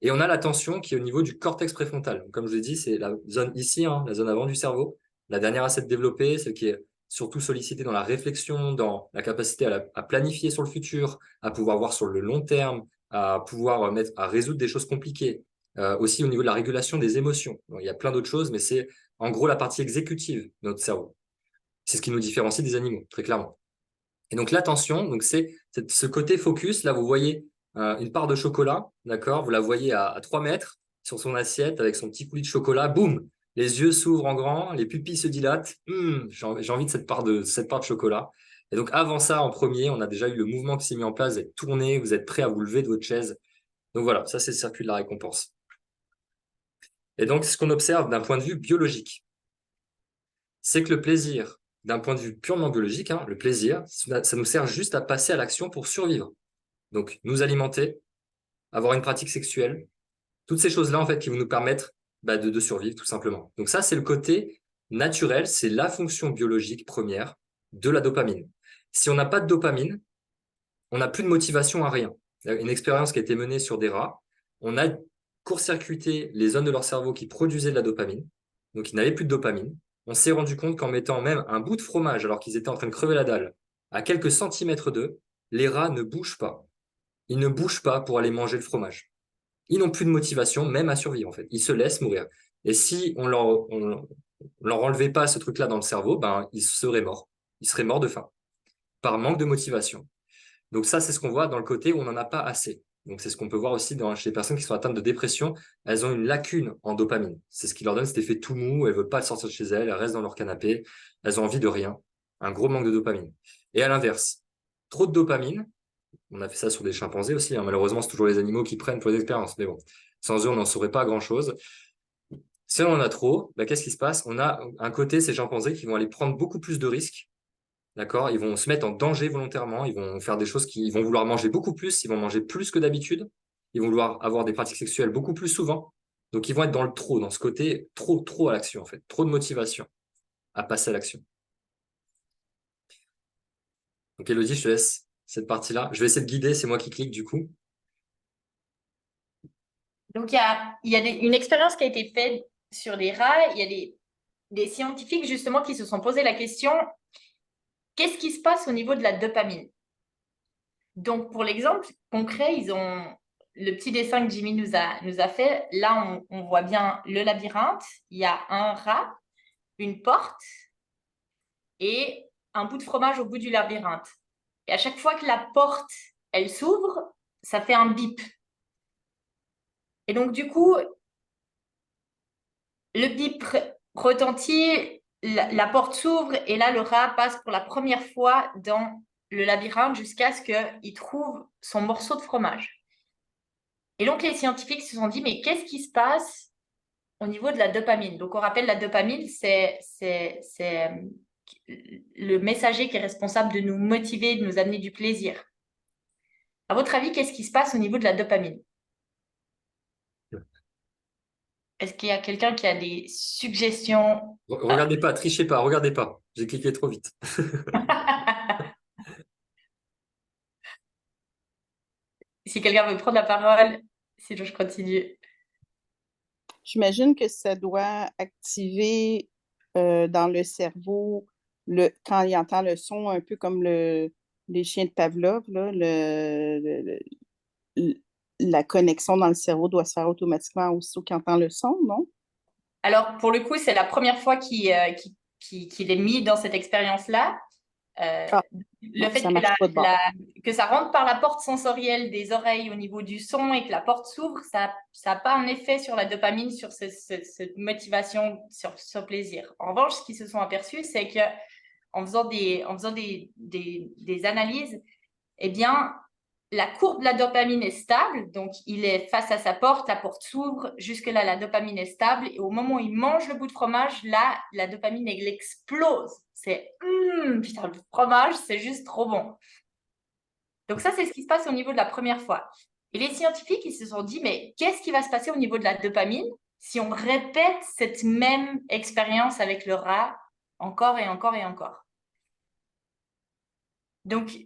Et on a l'attention qui est au niveau du cortex préfrontal. Comme je vous ai dit, c'est la zone ici, hein, la zone avant du cerveau. La dernière à s'être développée, celle qui est surtout sollicitée dans la réflexion, dans la capacité à planifier sur le futur, à pouvoir voir sur le long terme, à pouvoir à résoudre des choses compliquées. Aussi au niveau de la régulation des émotions. Bon, il y a plein d'autres choses, mais c'est en gros la partie exécutive de notre cerveau. C'est ce qui nous différencie des animaux, très clairement. Et donc l'attention, donc c'est ce côté focus. Là, vous voyez une part de chocolat, d'accord? Vous la voyez à 3 mètres sur son assiette avec son petit coulis de chocolat. Boum! Les yeux s'ouvrent en grand, les pupilles se dilatent. J'ai envie de cette part de chocolat. Et donc avant ça, en premier, on a déjà eu le mouvement qui s'est mis en place. Vous êtes tourné, vous êtes prêt à vous lever de votre chaise. Donc voilà, ça c'est le circuit de la récompense. Et donc ce qu'on observe d'un point de vue biologique, c'est que le plaisir, d'un point de vue purement biologique, hein, le plaisir, ça nous sert juste à passer à l'action pour survivre. Donc, nous alimenter, avoir une pratique sexuelle, toutes ces choses-là, en fait, qui vont nous permettre de survivre, tout simplement. Donc ça, c'est le côté naturel, c'est la fonction biologique première de la dopamine. Si on n'a pas de dopamine, on n'a plus de motivation à rien. Une expérience qui a été menée sur des rats, on a court-circuité les zones de leur cerveau qui produisaient de la dopamine, donc ils n'avaient plus de dopamine. On s'est rendu compte qu'en mettant même un bout de fromage, alors qu'ils étaient en train de crever la dalle, à quelques centimètres d'eux, les rats ne bougent pas. Ils ne bougent pas pour aller manger le fromage. Ils n'ont plus de motivation, même à survivre, en fait. Ils se laissent mourir. Et si on leur enlevait pas ce truc-là dans le cerveau, ils seraient morts. Ils seraient morts de faim, par manque de motivation. Donc ça, c'est ce qu'on voit dans le côté où on n'en a pas assez. Donc c'est ce qu'on peut voir aussi chez les personnes qui sont atteintes de dépression. Elles ont une lacune en dopamine. C'est ce qui leur donne cet effet tout mou. Elles veulent pas sortir de chez elles. Elles restent dans leur canapé. Elles ont envie de rien. Un gros manque de dopamine. Et à l'inverse, trop de dopamine. On a fait ça sur des chimpanzés aussi, hein. Malheureusement, c'est toujours les animaux qui prennent pour les expériences. Mais bon, sans eux, on n'en saurait pas grand-chose. Si on en a trop, qu'est-ce qui se passe? On a un côté, ces chimpanzés qui vont aller prendre beaucoup plus de risques. D'accord? Ils vont se mettre en danger volontairement. Ils vont faire des choses ils vont vouloir manger beaucoup plus. Ils vont manger plus que d'habitude. Ils vont vouloir avoir des pratiques sexuelles beaucoup plus souvent. Donc, ils vont être dans le trop, dans ce côté trop à l'action, en fait. Trop de motivation à passer à l'action. Donc, Élodie, je te laisse cette partie-là. Je vais essayer de guider. C'est moi qui clique, du coup. Donc, il y a une expérience qui a été faite sur les rats. Il y a des scientifiques, justement, qui se sont posé la question, qu'est-ce qui se passe au niveau de la dopamine? Donc, pour l'exemple concret, ils ont le petit dessin que Jimmy nous a fait. Là, on voit bien le labyrinthe. Il y a un rat, une porte et un bout de fromage au bout du labyrinthe. Et à chaque fois que la porte, elle s'ouvre, ça fait un bip. Et donc, du coup, le bip retentit, la porte s'ouvre et là, le rat passe pour la première fois dans le labyrinthe jusqu'à ce qu'il trouve son morceau de fromage. Et donc, les scientifiques se sont dit, mais qu'est-ce qui se passe au niveau de la dopamine? Donc, on rappelle, la dopamine, c'est le messager qui est responsable de nous motiver, de nous amener du plaisir. À votre avis, qu'est-ce qui se passe au niveau de la dopamine? Est-ce qu'il y a quelqu'un qui a des suggestions? Regardez pas, trichez pas, regardez pas. J'ai cliqué trop vite. Si quelqu'un veut prendre la parole, sinon je continue. J'imagine que ça doit activer dans le cerveau, quand il entend le son, un peu comme les chiens de Pavlov, là, la connexion dans le cerveau doit se faire automatiquement aussitôt qu'il entend le son, non? Alors, pour le coup, c'est la première fois qu'il est mis dans cette expérience-là. Le fait ça marche pas de bord. que ça rentre par la porte sensorielle des oreilles au niveau du son et que la porte s'ouvre, ça n'a pas un effet sur la dopamine, sur cette motivation, sur ce plaisir. En revanche, ce qu'ils se sont aperçus, c'est qu'en faisant des analyses, eh bien, la courbe de la dopamine est stable, donc il est face à sa porte, la porte s'ouvre, jusque-là la dopamine est stable, et au moment où il mange le bout de fromage, là, la dopamine, elle explose. C'est putain, le fromage, c'est juste trop bon. Donc ça, c'est ce qui se passe au niveau de la première fois. Et les scientifiques, ils se sont dit, mais qu'est-ce qui va se passer au niveau de la dopamine si on répète cette même expérience avec le rat encore et encore et encore? Donc,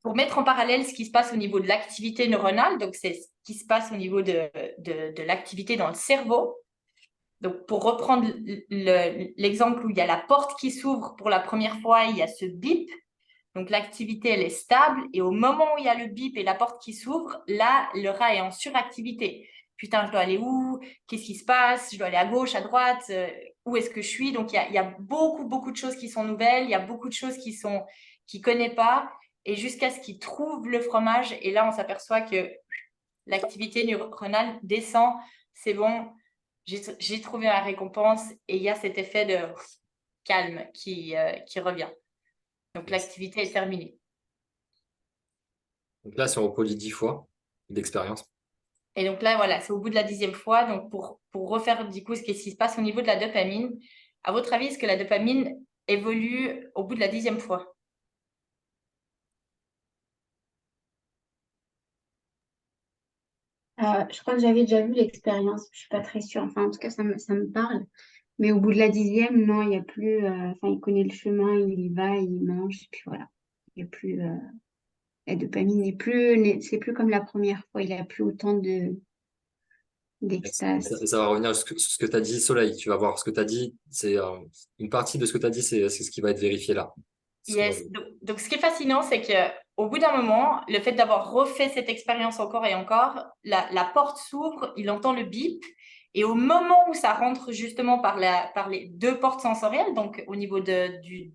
pour mettre en parallèle ce qui se passe au niveau de l'activité neuronale, donc c'est ce qui se passe au niveau de l'activité dans le cerveau. Donc, pour reprendre l'exemple où il y a la porte qui s'ouvre pour la première fois, il y a ce bip. Donc, l'activité, elle est stable. Et au moment où il y a le bip et la porte qui s'ouvre, là, le rat est en suractivité. Putain, je dois aller où? Qu'est-ce qui se passe? Je dois aller à gauche, à droite? Où est-ce que je suis? Donc, il y a beaucoup, beaucoup de choses qui sont nouvelles. Il y a beaucoup de choses qu'il ne connaît pas. Et jusqu'à ce qu'il trouve le fromage. Et là, on s'aperçoit que l'activité neuronale descend. C'est bon, j'ai trouvé la récompense. Et il y a cet effet de calme qui revient. Donc, l'activité est terminée. Donc là, si on reproduit 10 fois d'expérience. Et donc là, voilà, c'est au bout de la 10e fois. Donc, pour refaire du coup ce qui se passe au niveau de la dopamine, à votre avis, est-ce que la dopamine évolue au bout de la 10e fois? Je crois que j'avais déjà vu l'expérience, je suis pas très sûre. Enfin, en tout cas, ça me parle. Mais au bout de la 10e, non, il n'y a plus. Enfin, il connaît le chemin, il y va, il mange, et puis voilà. Il n'y a plus. La dopamine c'est plus comme la première fois. Il n'a plus autant d'extase. Ça va revenir sur ce que tu as dit, Soleil. Tu vas voir ce que tu as dit. C'est une partie de ce que tu as dit, c'est ce qui va être vérifié là. Yes. Donc, ce qui est fascinant, c'est qu'au bout d'un moment, le fait d'avoir refait cette expérience encore et encore, la porte s'ouvre, il entend le bip. Et au moment où ça rentre justement par les deux portes sensorielles, donc au niveau du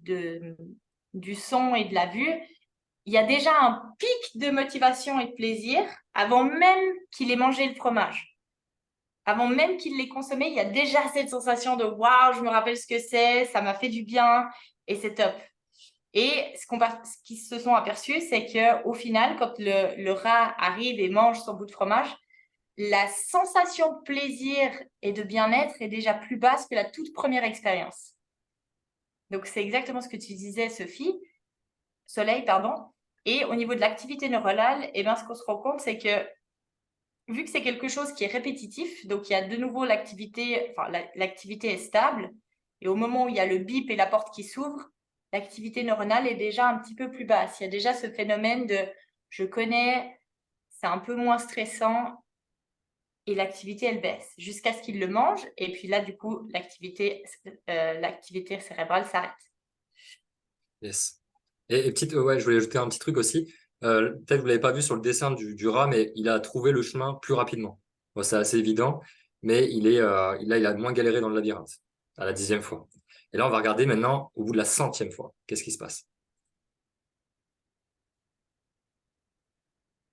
son et de la vue, il y a déjà un pic de motivation et de plaisir avant même qu'il ait mangé le fromage. Avant même qu'il l'ait consommé, il y a déjà cette sensation de « Waouh, je me rappelle ce que c'est, ça m'a fait du bien et c'est top ». Et ce qu'ils se sont aperçus, c'est qu'au final, quand le rat arrive et mange son bout de fromage, la sensation de plaisir et de bien-être est déjà plus basse que la toute première expérience. Donc, c'est exactement ce que tu disais, Soleil, pardon. Et au niveau de l'activité neuronale, eh ben, ce qu'on se rend compte, c'est que vu que c'est quelque chose qui est répétitif, donc il y a de nouveau l'activité est stable, et au moment où il y a le bip et la porte qui s'ouvre, l'activité neuronale est déjà un petit peu plus basse. Il y a déjà ce phénomène de je connais, c'est un peu moins stressant, et l'activité, elle baisse jusqu'à ce qu'il le mange, et puis là, du coup, l'activité cérébrale s'arrête. Yes. Et petite, ouais, je voulais ajouter un petit truc aussi. Peut-être que vous l'avez pas vu sur le dessin du rat, mais il a trouvé le chemin plus rapidement. Bon, c'est assez évident, mais il a moins galéré dans le labyrinthe à la 10e fois. Et là, on va regarder maintenant au bout de la 100e fois. Qu'est-ce qui se passe?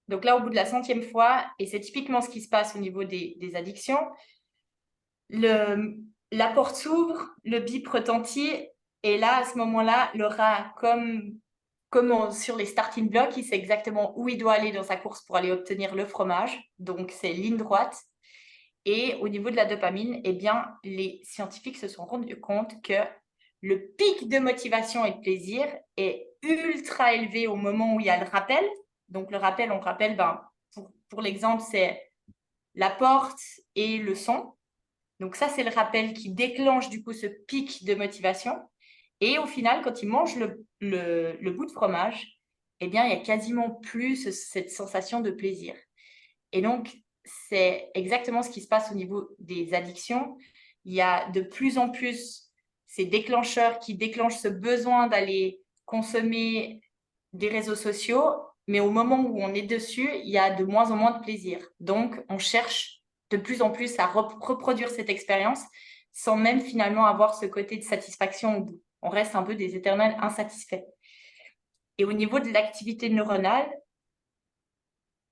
Donc là, au bout de la 100e fois, et c'est typiquement ce qui se passe au niveau des addictions, la porte s'ouvre, le bip retentit, et là, à ce moment-là, le rat, comme sur les starting blocks, il sait exactement où il doit aller dans sa course pour aller obtenir le fromage. Donc, c'est ligne droite. Et au niveau de la dopamine, eh bien, les scientifiques se sont rendus compte que le pic de motivation et de plaisir est ultra élevé au moment où il y a le rappel. Donc, le rappel, on rappelle, pour l'exemple, c'est la porte et le son. Donc, ça, c'est le rappel qui déclenche du coup ce pic de motivation. Et au final, quand il mange le bout de fromage, eh bien, il n'y a quasiment plus cette sensation de plaisir. Et donc, c'est exactement ce qui se passe au niveau des addictions. Il y a de plus en plus ces déclencheurs qui déclenchent ce besoin d'aller consommer des réseaux sociaux, mais au moment où on est dessus, il y a de moins en moins de plaisir. Donc, on cherche de plus en plus à reproduire cette expérience sans même finalement avoir ce côté de satisfaction au bout. On reste un peu des éternels insatisfaits. Et au niveau de l'activité neuronale,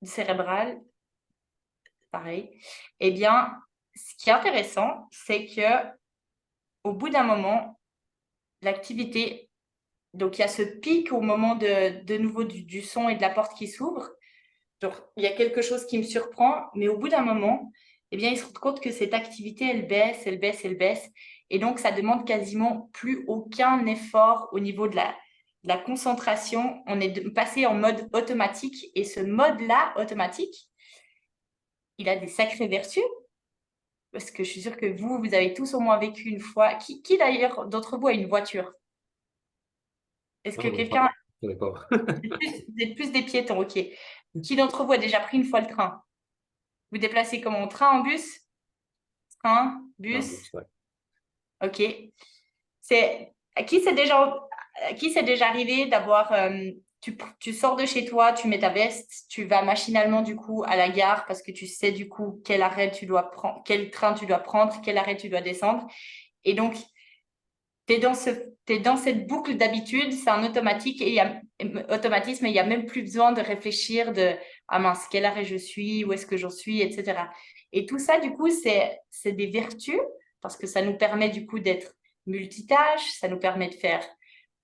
cérébrale, pareil, eh bien, ce qui est intéressant, c'est que au bout d'un moment, l'activité, donc il y a ce pic au moment de nouveau du son et de la porte qui s'ouvre. Donc, il y a quelque chose qui me surprend, mais au bout d'un moment, eh bien, ils se rendent compte que cette activité, elle baisse, elle baisse, elle baisse. Et donc, ça demande quasiment plus aucun effort au niveau de la concentration. On est passé en mode automatique. Et ce mode-là, automatique, il a des sacrées vertus. Parce que je suis sûre que vous avez tous au moins vécu une fois. Qui d'ailleurs d'entre vous a une voiture? Est-ce que quelqu'un Je connais pas. Vous êtes plus des piétons, ok. Qui d'entre vous a déjà pris une fois le train? Vous déplacez comment? Train, en bus? Train, Non, bus? ouais. Ok. À qui c'est déjà arrivé d'avoir tu sors de chez toi, tu mets ta veste, tu vas machinalement du coup à la gare parce que tu sais du coup quel arrêt tu dois prendre, quel train tu dois prendre, quel arrêt tu dois descendre. Et donc, t'es dans cette boucle d'habitude, c'est un automatique et automatisme et il n'y a même plus besoin de réfléchir de ah mince, quel arrêt je suis, où est-ce que j'en suis, etc. Et tout ça, du coup, c'est des vertus parce que ça nous permet du coup d'être multitâche, ça nous permet de faire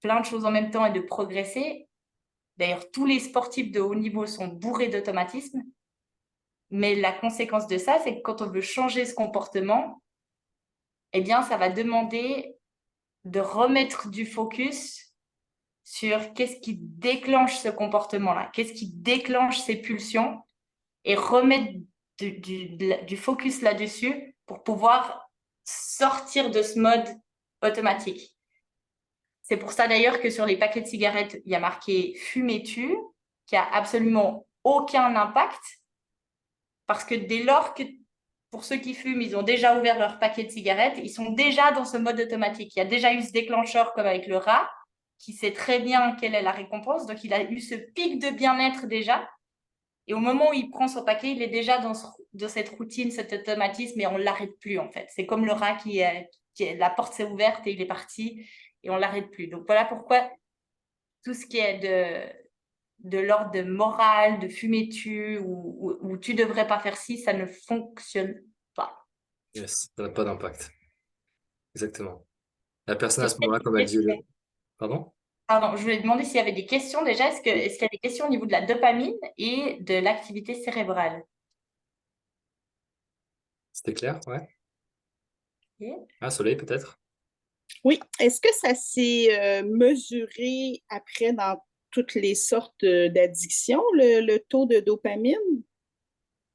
plein de choses en même temps et de progresser. D'ailleurs, tous les sportifs de haut niveau sont bourrés d'automatisme, mais la conséquence de ça, c'est que quand on veut changer ce comportement, eh bien, ça va demander de remettre du focus sur qu'est-ce qui déclenche ce comportement-là, qu'est-ce qui déclenche ces pulsions et remettre du focus là-dessus pour pouvoir sortir de ce mode automatique. C'est pour ça d'ailleurs que sur les paquets de cigarettes, il y a marqué « Fumez-tu » qui a absolument aucun impact parce que dès lors que pour ceux qui fument, ils ont déjà ouvert leur paquet de cigarettes, ils sont déjà dans ce mode automatique. Il y a déjà eu ce déclencheur comme avec le rat, qui sait très bien quelle est la récompense. Donc, il a eu ce pic de bien-être déjà. Et au moment où il prend son paquet, il est déjà dans cette routine, cet automatisme, et on ne l'arrête plus, en fait. C'est comme le rat la porte s'est ouverte et il est parti, et on ne l'arrête plus. Donc, voilà pourquoi tout ce qui est de l'ordre de morale, de fumer-tu, ou tu ne devrais pas faire ci, ça ne fonctionne pas. Yes, ça n'a pas d'impact. Exactement. La personne à Est-ce ce qu'il y a moment-là, des comme elle dit, questions? pardon? Pardon, je voulais demander s'il y avait des questions déjà. Est-ce qu'il y a des questions au niveau de la dopamine et de l'activité cérébrale? C'était clair, ouais. Ok. Ah, soleil peut-être? Oui. Est-ce que ça s'est mesuré après dans toutes les sortes d'addictions, le taux de dopamine?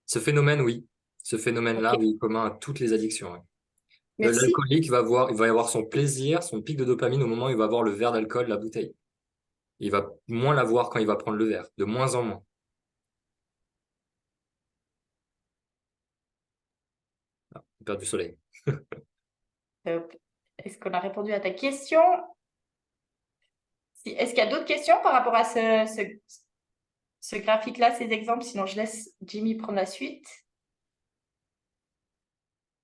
Ce phénomène, oui. Ce phénomène-là, OK. oui, commun à toutes les addictions. Ouais. Merci. L'alcoolique il va avoir son plaisir, son pic de dopamine au moment où il va avoir le verre d'alcool, la bouteille. Il va moins l'avoir quand il va prendre le verre, de moins en moins. Ah, j'ai perdu du soleil. Top. Est-ce qu'on a répondu à ta question? Est-ce qu'il y a d'autres questions par rapport à ce graphique-là, ces exemples? Sinon, je laisse Jimmy prendre la suite.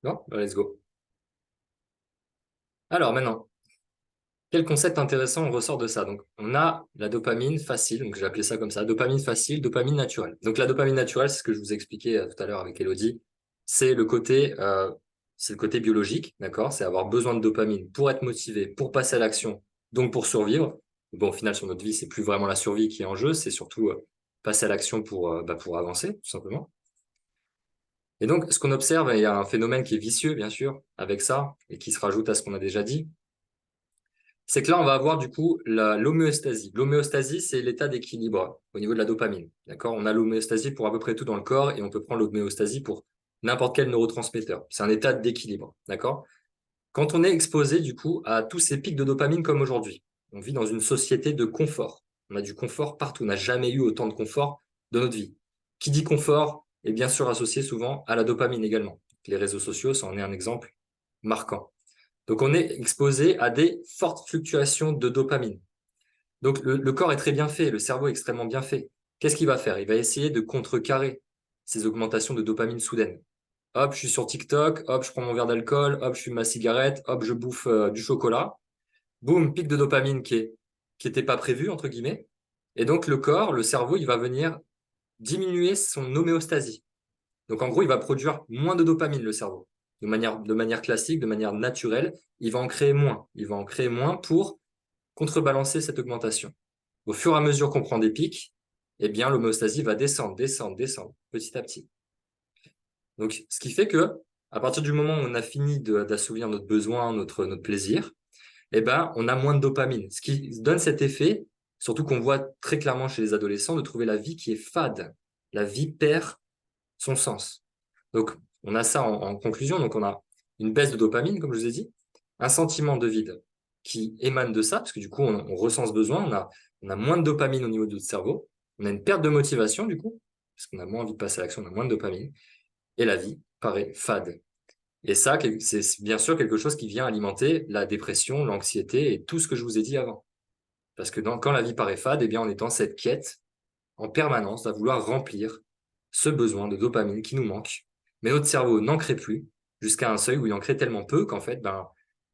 Non? Bah, let's go. Alors maintenant, quel concept intéressant on ressort de ça? Donc, on a la dopamine facile, donc j'ai appelé ça comme ça, dopamine facile, dopamine naturelle. Donc, la dopamine naturelle, c'est ce que je vous expliquais tout à l'heure avec Elodie, c'est le côté biologique, d'accord? C'est avoir besoin de dopamine pour être motivé, pour passer à l'action, donc pour survivre. Bon, au final, sur notre vie, c'est plus vraiment la survie qui est en jeu, c'est surtout passer à l'action pour avancer, tout simplement. Et donc, ce qu'on observe, il y a un phénomène qui est vicieux, bien sûr, avec ça, et qui se rajoute à ce qu'on a déjà dit, c'est que là, on va avoir du coup l'homéostasie. L'homéostasie, c'est l'état d'équilibre au niveau de la dopamine. D'accord? On a l'homéostasie pour à peu près tout dans le corps et on peut prendre l'homéostasie pour n'importe quel neurotransmetteur. C'est un état d'équilibre. D'accord? Quand on est exposé du coup à tous ces pics de dopamine comme aujourd'hui, on vit dans une société de confort. On a du confort partout. On n'a jamais eu autant de confort de notre vie. Qui dit confort est bien sûr associé souvent à la dopamine également. Les réseaux sociaux, ça en est un exemple marquant. Donc, on est exposé à des fortes fluctuations de dopamine. Donc, le corps est très bien fait, le cerveau est extrêmement bien fait. Qu'est-ce qu'il va faire? Il va essayer de contrecarrer ces augmentations de dopamine soudaines. Hop, je suis sur TikTok, hop, je prends mon verre d'alcool, hop, je fume ma cigarette, hop, je bouffe du chocolat. Boum, pic de dopamine qui était pas prévu, entre guillemets. Et donc, le corps, le cerveau, il va venir diminuer son homéostasie. Donc, en gros, il va produire moins de dopamine, le cerveau. De manière classique, de manière naturelle, il va en créer moins. Il va en créer moins pour contrebalancer cette augmentation. Au fur et à mesure qu'on prend des pics, eh bien, l'homéostasie va descendre, descendre, descendre, petit à petit. Donc, ce qui fait que, à partir du moment où on a fini d'assouvir notre besoin, notre plaisir, eh ben, on a moins de dopamine. Ce qui donne cet effet, surtout qu'on voit très clairement chez les adolescents, de trouver la vie qui est fade. La vie perd son sens. Donc, on a ça en conclusion. Donc, on a une baisse de dopamine, comme je vous ai dit, un sentiment de vide qui émanent de ça, parce que du coup, on ressent ce besoin, on a moins de dopamine au niveau de notre cerveau, on a une perte de motivation, du coup, parce qu'on a moins envie de passer à l'action, on a moins de dopamine, et la vie paraît fade. Et ça, c'est bien sûr quelque chose qui vient alimenter la dépression, l'anxiété et tout ce que je vous ai dit avant. Parce que quand la vie paraît fade, eh bien, on est dans cette quête en permanence à vouloir remplir ce besoin de dopamine qui nous manque. Mais notre cerveau n'en crée plus jusqu'à un seuil où il en crée tellement peu qu'en fait,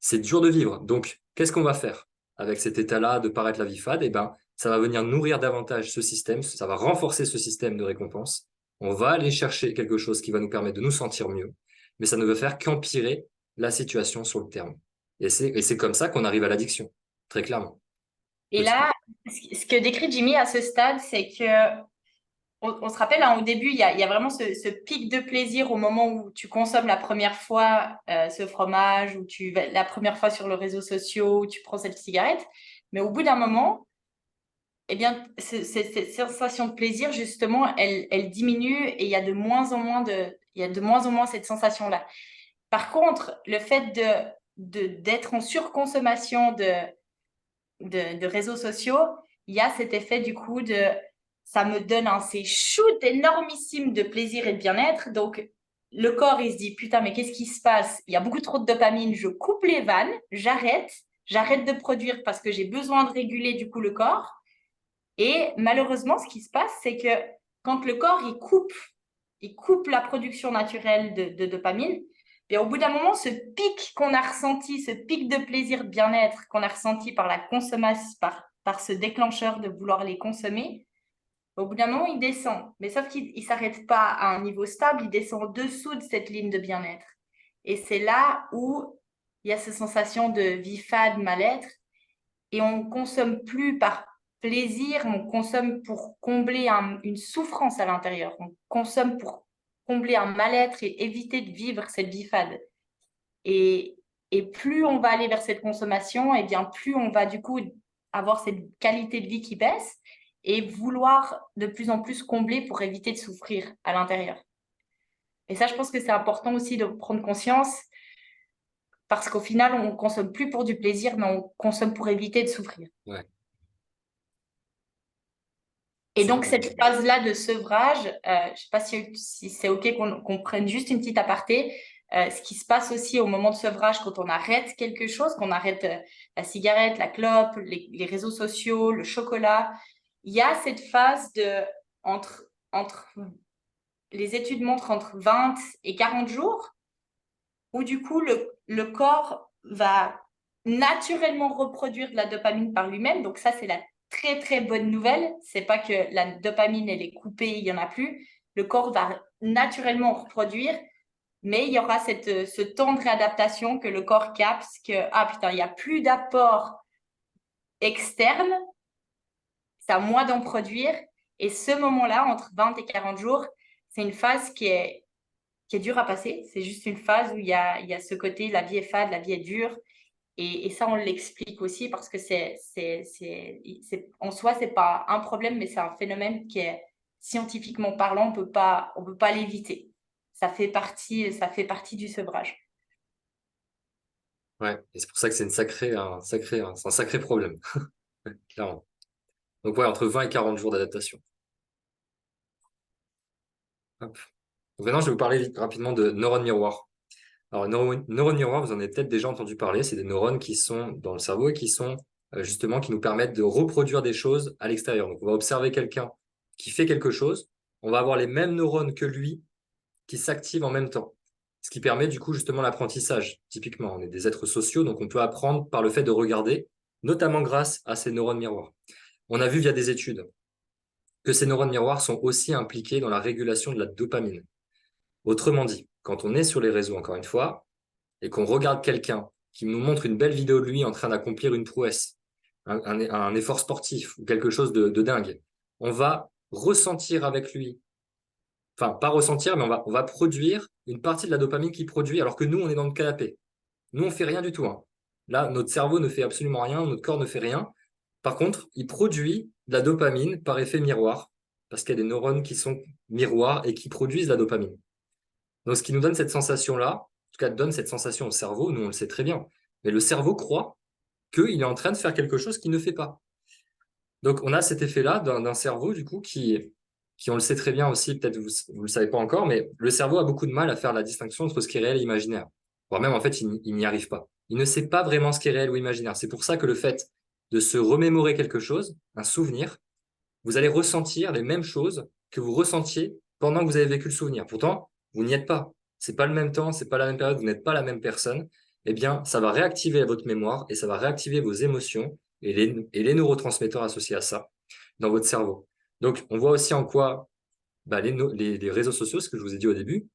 c'est dur de vivre. Donc, qu'est-ce qu'on va faire avec cet état-là de paraître la vie fade? Eh ben, ça va venir nourrir davantage ce système, ça va renforcer ce système de récompense. On va aller chercher quelque chose qui va nous permettre de nous sentir mieux, mais ça ne veut faire qu'empirer la situation sur le terme. Et c'est comme ça qu'on arrive à l'addiction, très clairement. Et là, ce que décrit Jimmy à ce stade, c'est que on se rappelle, hein, au début, il y a vraiment ce pic de plaisir au moment où tu consommes la première fois ce fromage, ou tu vas la première fois sur les réseaux sociaux, où tu prends cette cigarette. Mais au bout d'un moment, eh bien, cette sensation de plaisir, justement, elle diminue et il y a de moins en moins cette sensation-là. Par contre, le fait d'être en surconsommation de réseaux sociaux, il y a cet effet du coup ça me donne ces shoots énormissimes de plaisir et de bien-être. Donc, le corps, il se dit, putain, mais qu'est-ce qui se passe? Il y a beaucoup trop de dopamine, je coupe les vannes, j'arrête de produire parce que j'ai besoin de réguler du coup le corps. Et malheureusement, ce qui se passe, c'est que quand le corps, il coupe la production naturelle de dopamine, et au bout d'un moment, ce pic qu'on a ressenti, ce pic de plaisir, de bien-être qu'on a ressenti par la consommation, par ce déclencheur de vouloir les consommer, au bout d'un moment, il descend. Mais sauf qu'il ne s'arrête pas à un niveau stable, il descend en dessous de cette ligne de bien-être. Et c'est là où il y a cette sensation de vie fade, mal-être, et on ne consomme plus par plaisir, on consomme pour combler une souffrance à l'intérieur, on consomme pour combler un mal-être et éviter de vivre cette vie fade. Et plus on va aller vers cette consommation, et bien plus on va du coup avoir cette qualité de vie qui baisse et vouloir de plus en plus combler pour éviter de souffrir à l'intérieur. Et ça, je pense que c'est important aussi de prendre conscience, parce qu'au final, on ne consomme plus pour du plaisir, mais on consomme pour éviter de souffrir. Ouais. Et donc, cette phase-là de sevrage, je ne sais pas si c'est OK qu'on prenne juste une petite aparté. Ce qui se passe aussi au moment de sevrage, quand on arrête quelque chose, qu'on arrête la cigarette, la clope, les réseaux sociaux, le chocolat, il y a cette phase les études montrent entre 20 et 40 jours, où du coup, le corps va naturellement reproduire de la dopamine par lui-même. Donc ça, c'est la très, très bonne nouvelle. C'est pas que la dopamine, elle est coupée, il n'y en a plus. Le corps va naturellement reproduire, mais il y aura ce temps de réadaptation que le corps capte, que il n'y a plus d'apport externe, c'est à moi d'en produire. Et ce moment-là, entre 20 et 40 jours, c'est une phase qui est dure à passer. C'est juste une phase où il y a ce côté, la vie est fade, la vie est dure. Et ça, on l'explique aussi parce que en soi, c'est pas un problème, mais c'est un phénomène qui est scientifiquement parlant, on peut pas l'éviter. Ça fait partie du sevrage. Ouais, et c'est pour ça que c'est un sacré problème, clairement. Donc ouais, entre 20 et 40 jours d'adaptation. Hop. Donc maintenant, je vais vous parler rapidement de neurones miroirs. Alors, neurones miroirs, vous en avez peut-être déjà entendu parler. C'est des neurones qui sont dans le cerveau et qui sont justement qui nous permettent de reproduire des choses à l'extérieur. Donc, on va observer quelqu'un qui fait quelque chose. On va avoir les mêmes neurones que lui qui s'activent en même temps. Ce qui permet du coup justement l'apprentissage. Typiquement, on est des êtres sociaux, donc on peut apprendre par le fait de regarder, notamment grâce à ces neurones miroirs. On a vu via des études que ces neurones miroirs sont aussi impliqués dans la régulation de la dopamine. Autrement dit, quand on est sur les réseaux, encore une fois, et qu'on regarde quelqu'un qui nous montre une belle vidéo de lui en train d'accomplir une prouesse, un effort sportif ou quelque chose de dingue, on va ressentir avec lui, enfin pas ressentir, mais on va produire une partie de la dopamine qu'il produit alors que nous, on est dans le canapé. Nous, on fait rien du tout. Hein. Là, notre cerveau ne fait absolument rien, notre corps ne fait rien. Par contre, il produit de la dopamine par effet miroir, parce qu'il y a des neurones qui sont miroirs et qui produisent de la dopamine. Donc, ce qui nous donne cette sensation-là, en tout cas, donne cette sensation au cerveau, nous, on le sait très bien. Mais le cerveau croit qu'il est en train de faire quelque chose qu'il ne fait pas. Donc, on a cet effet-là d'un cerveau, du coup, qui, on le sait très bien aussi, peut-être vous ne le savez pas encore, mais le cerveau a beaucoup de mal à faire la distinction entre ce qui est réel et imaginaire. Voire même, en fait, il n'y arrive pas. Il ne sait pas vraiment ce qui est réel ou imaginaire. C'est pour ça que le fait de se remémorer quelque chose, un souvenir, vous allez ressentir les mêmes choses que vous ressentiez pendant que vous avez vécu le souvenir. Pourtant, vous n'y êtes pas. C'est pas le même temps, c'est pas la même période, vous n'êtes pas la même personne. Eh bien, ça va réactiver votre mémoire et ça va réactiver vos émotions et les neurotransmetteurs associés à ça dans votre cerveau. Donc, on voit aussi en quoi les réseaux sociaux, ce que je vous ai dit au début,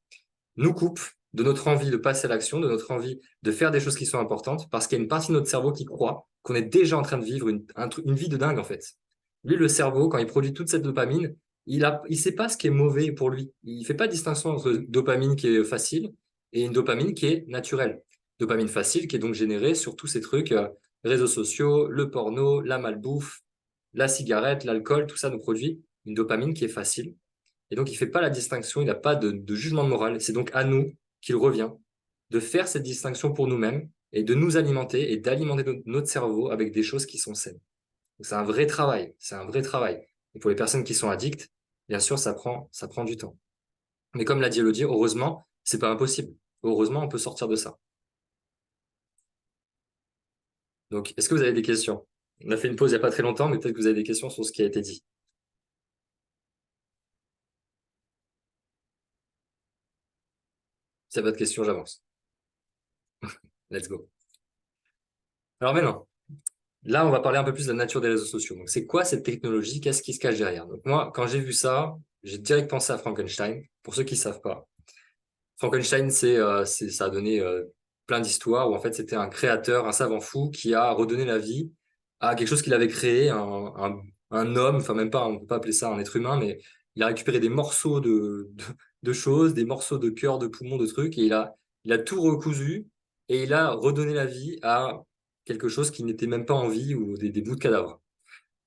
nous coupent de notre envie de passer à l'action, de notre envie de faire des choses qui sont importantes, parce qu'il y a une partie de notre cerveau qui croit qu'on est déjà en train de vivre une vie de dingue, en fait. Lui, le cerveau, quand il produit toute cette dopamine, il sait pas ce qui est mauvais pour lui. Il fait pas de distinction entre dopamine qui est facile et une dopamine qui est naturelle. Dopamine facile qui est donc générée sur tous ces trucs, réseaux sociaux, le porno, la malbouffe, la cigarette, l'alcool, tout ça nous produit une dopamine qui est facile. Et donc, il fait pas la distinction, il n'a pas de jugement de morale. C'est donc à nous qu'il revient de faire cette distinction pour nous-mêmes et de nous alimenter et d'alimenter notre cerveau avec des choses qui sont saines. C'est un vrai travail, c'est un vrai travail. Et pour les personnes qui sont addictes, bien sûr, ça prend du temps. Mais comme l'a dit Elodie, heureusement, c'est pas impossible. Heureusement, on peut sortir de ça. Donc, est-ce que vous avez des questions? On a fait une pause il n'y a pas très longtemps, mais peut-être que vous avez des questions sur ce qui a été dit. Si y a pas de questions, j'avance. Let's go. Alors maintenant, là, on va parler un peu plus de la nature des réseaux sociaux. Donc, c'est quoi cette technologie? Qu'est-ce qui se cache derrière? Donc, moi, quand j'ai vu ça, j'ai direct pensé à Frankenstein. Pour ceux qui ne savent pas, Frankenstein, ça a donné plein d'histoires où en fait, c'était un créateur, un savant fou qui a redonné la vie à quelque chose qu'il avait créé, un homme, enfin même pas, on ne peut pas appeler ça un être humain, mais il a récupéré des morceaux de choses, des morceaux de cœur, de poumons, de trucs, et il a tout recousu et il a redonné la vie à quelque chose qui n'était même pas en vie ou des bouts de cadavres.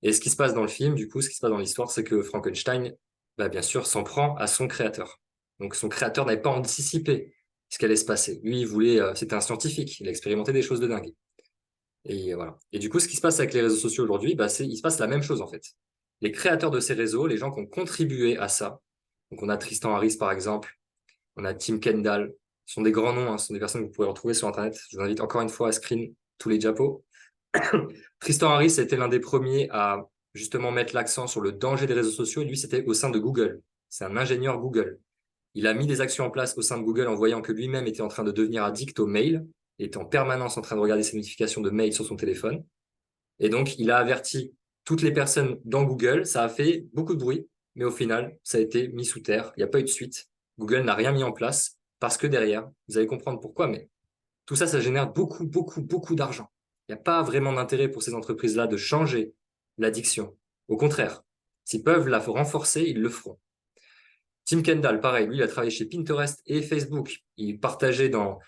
Et ce qui se passe dans le film, du coup, ce qui se passe dans l'histoire, c'est que Frankenstein, bien sûr, s'en prend à son créateur. Donc son créateur n'avait pas anticipé ce qui allait se passer. Lui, il voulait, c'était un scientifique, il a expérimenté des choses de dingue. Et voilà. Et du coup, ce qui se passe avec les réseaux sociaux aujourd'hui, il se passe la même chose en fait. Les créateurs de ces réseaux, les gens qui ont contribué à ça, donc on a Tristan Harris par exemple, on a Tim Kendall, ce sont des grands noms, hein, ce sont des personnes que vous pouvez retrouver sur Internet. Je vous invite encore une fois à screen tous les diapos. Tristan Harris était l'un des premiers à justement mettre l'accent sur le danger des réseaux sociaux. Et lui, c'était au sein de Google. C'est un ingénieur Google. Il a mis des actions en place au sein de Google en voyant que lui-même était en train de devenir addict aux mails, était en permanence en train de regarder ses notifications de mails sur son téléphone. Et donc, il a averti toutes les personnes dans Google. Ça a fait beaucoup de bruit, mais au final, ça a été mis sous terre. Il n'y a pas eu de suite. Google n'a rien mis en place parce que derrière, vous allez comprendre pourquoi, mais tout ça, ça génère beaucoup, beaucoup, beaucoup d'argent. Il n'y a pas vraiment d'intérêt pour ces entreprises-là de changer l'addiction. Au contraire, s'ils peuvent la renforcer, ils le feront. Tim Kendall, pareil, lui, il a travaillé chez Pinterest et Facebook. Il partageait dans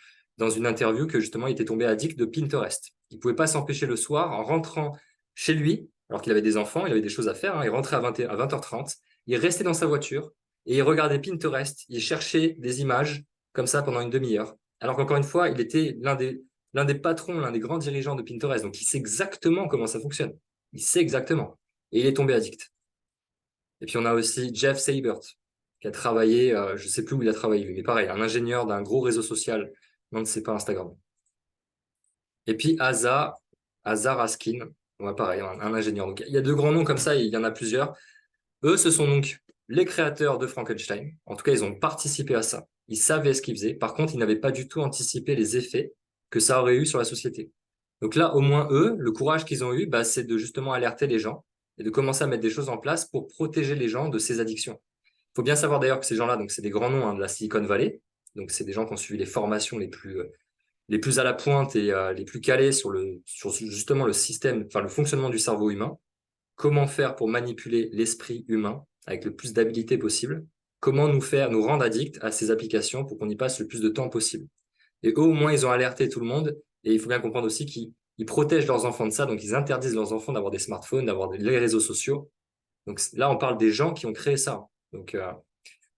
une interview que justement, il était tombé addict de Pinterest. Il ne pouvait pas s'empêcher le soir, en rentrant chez lui, alors qu'il avait des enfants, il avait des choses à faire, hein, il rentrait à 20h30, il restait dans sa voiture et il regardait Pinterest, il cherchait des images comme ça pendant une demi-heure. Alors qu'encore une fois, il était l'un des patrons, l'un des grands dirigeants de Pinterest. Donc, il sait exactement comment ça fonctionne. Il sait exactement. Et il est tombé addict. Et puis, on a aussi Jeff Seibert, qui a travaillé, je ne sais plus où il a travaillé, mais pareil, un ingénieur d'un gros réseau social. Non, ne sait pas Instagram. Et puis, Asa Raskin, ouais, pareil, un ingénieur. Donc, il y a deux grands noms comme ça, il y en a plusieurs. Eux, ce sont donc les créateurs de Frankenstein. En tout cas, ils ont participé à ça. Ils savaient ce qu'ils faisaient. Par contre, ils n'avaient pas du tout anticipé les effets que ça aurait eu sur la société. Donc là, au moins, eux, le courage qu'ils ont eu, c'est de justement alerter les gens et de commencer à mettre des choses en place pour protéger les gens de ces addictions. Il faut bien savoir d'ailleurs que ces gens-là, donc c'est des grands noms de la Silicon Valley. Donc, c'est des gens qui ont suivi les formations les plus à la pointe et les plus calés sur justement le système, enfin le fonctionnement du cerveau humain. Comment faire pour manipuler l'esprit humain avec le plus d'habilité possible, comment nous rendre addicts à ces applications pour qu'on y passe le plus de temps possible. Et eux, au moins, ils ont alerté tout le monde, et il faut bien comprendre aussi qu'ils protègent leurs enfants de ça, donc ils interdisent leurs enfants d'avoir des smartphones, d'avoir les réseaux sociaux. Donc là, on parle des gens qui ont créé ça. Donc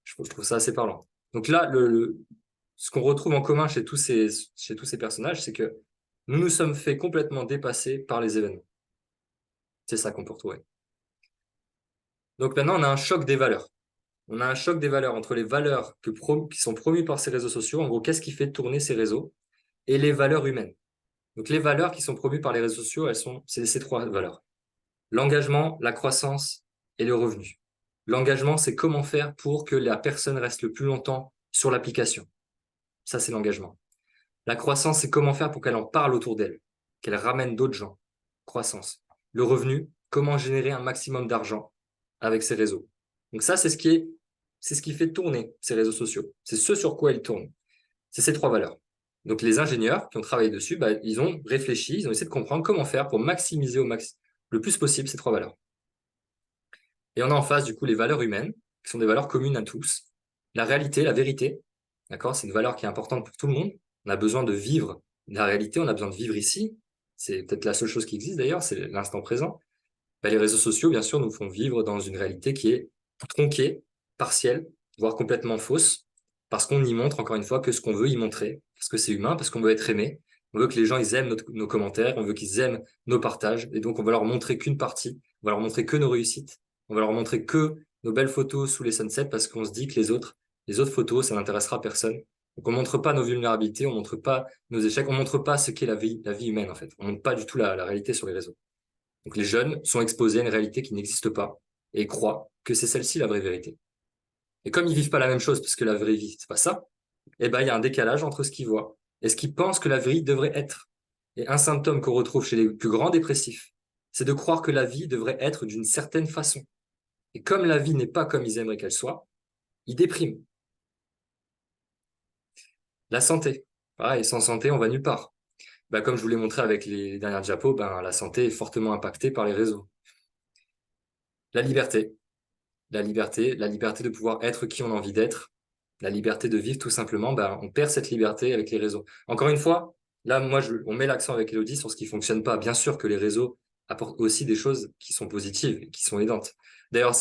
je trouve ça assez parlant. Donc là, ce qu'on retrouve en commun chez tous ces personnages, c'est que Nous nous sommes fait complètement dépasser par les événements. C'est ça qu'on peut retrouver. Donc maintenant, on a un choc des valeurs. On a un choc des valeurs entre les valeurs qui sont promues par ces réseaux sociaux. En gros, qu'est-ce qui fait tourner ces réseaux? Et les valeurs humaines. Donc les valeurs qui sont promues par les réseaux sociaux, c'est ces trois valeurs. L'engagement, la croissance et le revenu. L'engagement, c'est comment faire pour que la personne reste le plus longtemps sur l'application. Ça, c'est l'engagement. La croissance, c'est comment faire pour qu'elle en parle autour d'elle, qu'elle ramène d'autres gens. Croissance. Le revenu, comment générer un maximum d'argent avec ces réseaux. Donc ça, c'est ce qui fait tourner ces réseaux sociaux. C'est ce sur quoi ils tournent. C'est ces trois valeurs. Donc les ingénieurs qui ont travaillé dessus, ils ont réfléchi, ils ont essayé de comprendre comment faire pour maximiser le plus possible ces trois valeurs. Et on a en face, du coup, les valeurs humaines, qui sont des valeurs communes à tous. La réalité, la vérité, d'accord, c'est une valeur qui est importante pour tout le monde. On a besoin de vivre la réalité, on a besoin de vivre ici. C'est peut-être la seule chose qui existe d'ailleurs, c'est l'instant présent. Les réseaux sociaux, bien sûr, nous font vivre dans une réalité qui est tronquée, partielle, voire complètement fausse, parce qu'on y montre, encore une fois, que ce qu'on veut y montrer, parce que c'est humain, parce qu'on veut être aimé. On veut que les gens ils aiment nos commentaires, on veut qu'ils aiment nos partages, et donc on va leur montrer qu'une partie, on va leur montrer que nos réussites, on va leur montrer que nos belles photos sous les sunsets, parce qu'on se dit que les autres photos, ça n'intéressera personne. Donc on montre pas nos vulnérabilités, on montre pas nos échecs, on montre pas ce qu'est la vie humaine en fait. On montre pas du tout la réalité sur les réseaux. Donc les jeunes sont exposés à une réalité qui n'existe pas et croient que c'est celle-ci la vraie vérité. Et comme ils vivent pas la même chose, parce que la vraie vie, c'est pas ça, il y a un décalage entre ce qu'ils voient et ce qu'ils pensent que la vie devrait être. Et un symptôme qu'on retrouve chez les plus grands dépressifs, c'est de croire que la vie devrait être d'une certaine façon. Et comme la vie n'est pas comme ils aimeraient qu'elle soit, ils dépriment. La santé. Pareil, sans santé, on va nulle part. Comme je vous l'ai montré avec les dernières diapos, la santé est fortement impactée par les réseaux. La liberté. La liberté de pouvoir être qui on a envie d'être, la liberté de vivre tout simplement, on perd cette liberté avec les réseaux. Encore une fois, là, on met l'accent avec Elodie sur ce qui fonctionne pas. Bien sûr que les réseaux apportent aussi des choses qui sont positives, qui sont aidantes. D'ailleurs,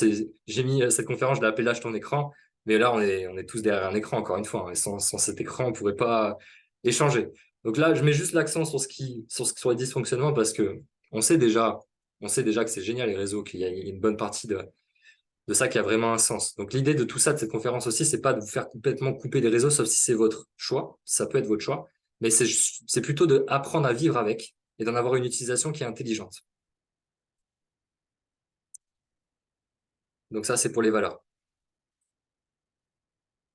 j'ai mis cette conférence, je l'ai appelée Lâche ton écran, mais là, on est tous derrière un écran, encore une fois, hein, et sans cet écran, on pourrait pas échanger. Donc là, je mets juste l'accent sur les dysfonctionnements parce que on sait déjà que c'est génial les réseaux, qu'il y a une bonne partie de ça qui a vraiment un sens. Donc l'idée de tout ça, de cette conférence aussi, c'est pas de vous faire complètement couper des réseaux, sauf si c'est votre choix, ça peut être votre choix, mais c'est plutôt d'apprendre à vivre avec et d'en avoir une utilisation qui est intelligente. Donc ça, c'est pour les valeurs.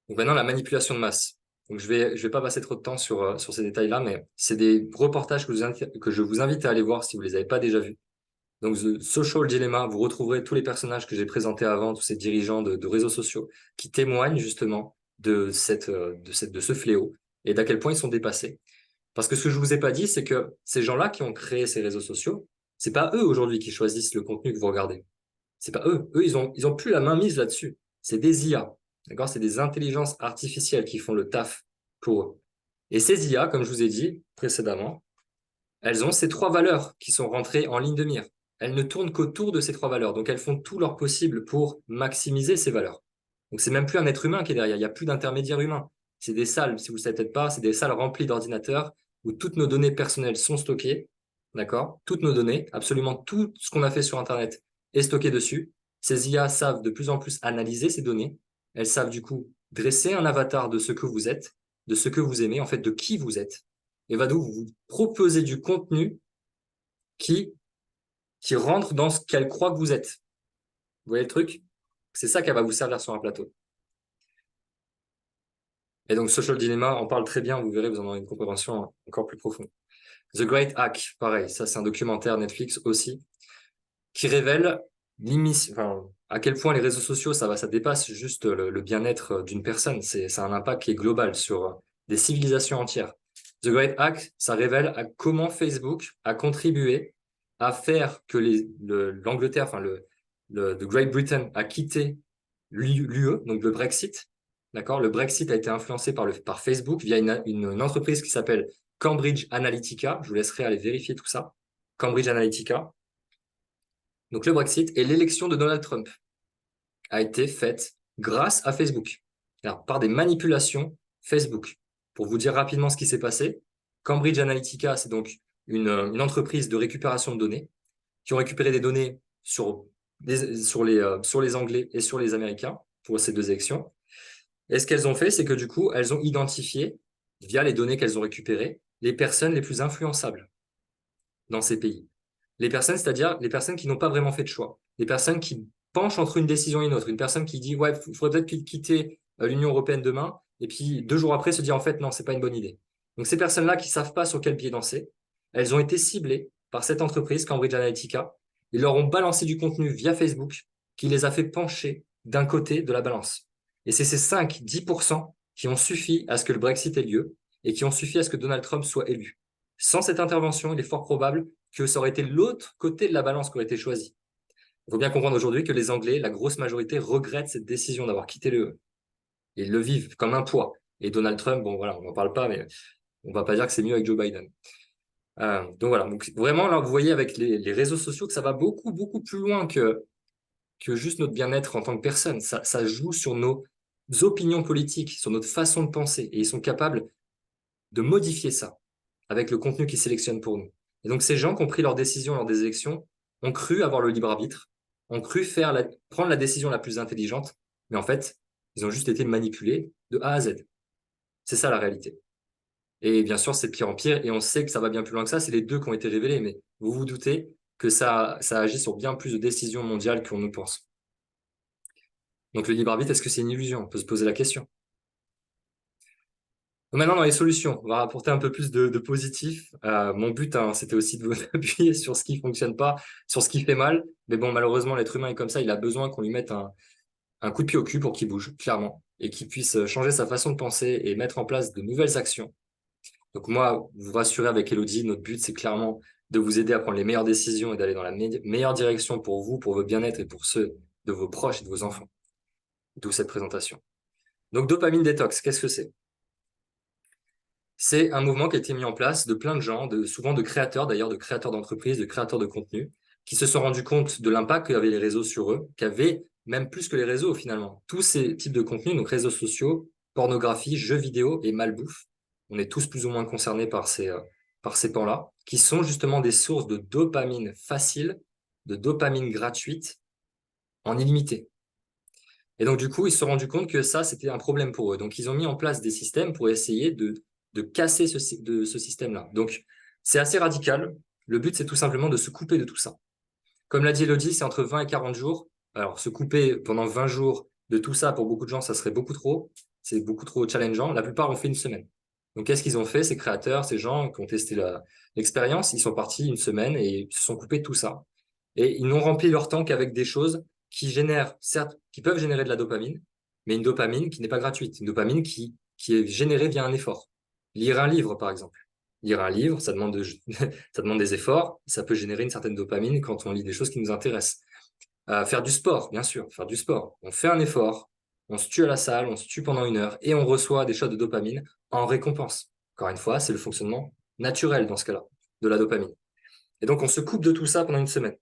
Donc maintenant, la manipulation de masse. Donc je vais pas passer trop de temps sur ces détails-là, mais c'est des reportages que je vous invite à aller voir si vous les avez pas déjà vus. Donc, The Social Dilemma, vous retrouverez tous les personnages que j'ai présentés avant, tous ces dirigeants de réseaux sociaux qui témoignent justement de ce fléau et d'à quel point ils sont dépassés. Parce que ce que je vous ai pas dit, c'est que ces gens-là qui ont créé ces réseaux sociaux, c'est pas eux aujourd'hui qui choisissent le contenu que vous regardez. C'est pas eux. Eux, ils ont plus la main mise là-dessus. C'est des IA. D'accord? C'est des intelligences artificielles qui font le taf pour eux. Et ces IA, comme je vous ai dit précédemment, elles ont ces trois valeurs qui sont rentrées en ligne de mire. Elles ne tournent qu'autour de ces trois valeurs. Donc, elles font tout leur possible pour maximiser ces valeurs. Donc, c'est même plus un être humain qui est derrière. Il n'y a plus d'intermédiaire humain. C'est des salles, si vous ne le savez peut-être pas, c'est des salles remplies d'ordinateurs où toutes nos données personnelles sont stockées. D'accord? Toutes nos données, absolument tout ce qu'on a fait sur Internet est stocké dessus. Ces IA savent de plus en plus analyser ces données. Elles savent du coup dresser un avatar de ce que vous êtes, de ce que vous aimez, en fait, de qui vous êtes. Et va donc vous proposer du contenu qui rentre dans ce qu'elle croit que vous êtes. Vous voyez le truc? C'est ça qu'elle va vous servir sur un plateau. Et donc, Social Dilemma en parle très bien, vous verrez, vous en aurez une compréhension encore plus profonde. The Great Hack, pareil, ça c'est un documentaire Netflix aussi, qui révèle à quel point les réseaux sociaux, ça dépasse juste le bien-être d'une personne. C'est un impact qui est global sur des civilisations entières. The Great Hack, ça révèle à comment Facebook a contribué à faire que l'Angleterre, the Great Britain a quitté l'UE, donc le Brexit. D'accord? Le Brexit a été influencé par Facebook via une entreprise qui s'appelle Cambridge Analytica. Je vous laisserai aller vérifier tout ça. Cambridge Analytica. Donc le Brexit et l'élection de Donald Trump a été faite grâce à Facebook. Alors, par des manipulations Facebook. Pour vous dire rapidement ce qui s'est passé, Cambridge Analytica, c'est donc une entreprise de récupération de données qui ont récupéré des données sur les Anglais et sur les Américains pour ces 2 élections. Et ce qu'elles ont fait, c'est que du coup, elles ont identifié, via les données qu'elles ont récupérées, les personnes les plus influençables dans ces pays. Les personnes, c'est-à-dire les personnes qui n'ont pas vraiment fait de choix. Les personnes qui penchent entre une décision et une autre. Une personne qui dit, ouais, il faudrait peut-être quitter l'Union européenne demain, et puis 2 jours après se dit, en fait, non, c'est pas une bonne idée. Donc ces personnes-là qui savent pas sur quel pied danser, elles ont été ciblées par cette entreprise, Cambridge Analytica. Ils leur ont balancé du contenu via Facebook qui les a fait pencher d'un côté de la balance. Et c'est ces 5-10% qui ont suffi à ce que le Brexit ait lieu et qui ont suffi à ce que Donald Trump soit élu. Sans cette intervention, il est fort probable que ça aurait été l'autre côté de la balance qui aurait été choisi. Il faut bien comprendre aujourd'hui que les Anglais, la grosse majorité, regrettent cette décision d'avoir quitté l'UE. Ils le vivent comme un poids. Et Donald Trump, bon voilà, on n'en parle pas, mais on va pas dire que c'est mieux avec Joe Biden. Donc voilà, donc vraiment là, vous voyez avec les réseaux sociaux que ça va beaucoup, beaucoup plus loin que juste notre bien-être en tant que personne. Ça joue sur nos opinions politiques, sur notre façon de penser. Et ils sont capables de modifier ça avec le contenu qu'ils sélectionnent pour nous. Et donc, ces gens qui ont pris leurs décisions lors des élections ont cru avoir le libre arbitre, ont cru prendre la décision la plus intelligente, mais en fait, ils ont juste été manipulés de A à Z. C'est ça la réalité. Et bien sûr, c'est de pire en pire, et on sait que ça va bien plus loin que ça. C'est les 2 qui ont été révélés, mais vous vous doutez que ça agit sur bien plus de décisions mondiales qu'on nous pense. Donc, le libre arbitre, est-ce que c'est une illusion? On peut se poser la question. Maintenant, dans les solutions, on va apporter un peu plus de positif. Mon but, c'était aussi de vous appuyer sur ce qui fonctionne pas, sur ce qui fait mal. Mais bon, malheureusement, l'être humain est comme ça. Il a besoin qu'on lui mette un coup de pied au cul pour qu'il bouge, clairement, et qu'il puisse changer sa façon de penser et mettre en place de nouvelles actions. Donc moi, vous rassurez avec Elodie, notre but, c'est clairement de vous aider à prendre les meilleures décisions et d'aller dans la meilleure direction pour vous, pour votre bien-être et pour ceux de vos proches et de vos enfants. D'où cette présentation. Donc, dopamine détox, qu'est-ce que c'est? C'est un mouvement qui a été mis en place de plein de gens, souvent de créateurs d'ailleurs, de créateurs d'entreprises, de créateurs de contenu, qui se sont rendus compte de l'impact qu'avaient les réseaux sur eux, qu'avaient même plus que les réseaux finalement. Tous ces types de contenus, donc réseaux sociaux, pornographie, jeux vidéo et malbouffe, on est tous plus ou moins concernés par ces pans-là, qui sont justement des sources de dopamine facile, de dopamine gratuite, en illimité. Et donc du coup, ils se sont rendus compte que ça, c'était un problème pour eux. Donc ils ont mis en place des systèmes pour essayer de casser ce système-là. Donc, c'est assez radical. Le but, c'est tout simplement de se couper de tout ça. Comme l'a dit Elodie, c'est entre 20 et 40 jours. Alors, se couper pendant 20 jours de tout ça, pour beaucoup de gens, ça serait beaucoup trop. C'est beaucoup trop challengeant. La plupart ont fait une semaine. Donc, qu'est-ce qu'ils ont fait, ces créateurs, ces gens qui ont testé l'expérience? Ils sont partis une semaine et se sont coupés de tout ça. Et ils n'ont rempli leur temps qu'avec des choses qui génèrent, certes, qui peuvent générer de la dopamine, mais une dopamine qui n'est pas gratuite. Une dopamine qui est générée via un effort. Lire un livre, par exemple. Lire un livre, ça demande des efforts. Ça peut générer une certaine dopamine quand on lit des choses qui nous intéressent. Faire du sport, bien sûr, faire du sport. On fait un effort, on se tue à la salle, on se tue pendant 1 heure et on reçoit des shots de dopamine en récompense. Encore une fois, c'est le fonctionnement naturel dans ce cas-là, de la dopamine. Et donc, on se coupe de tout ça pendant 1 semaine.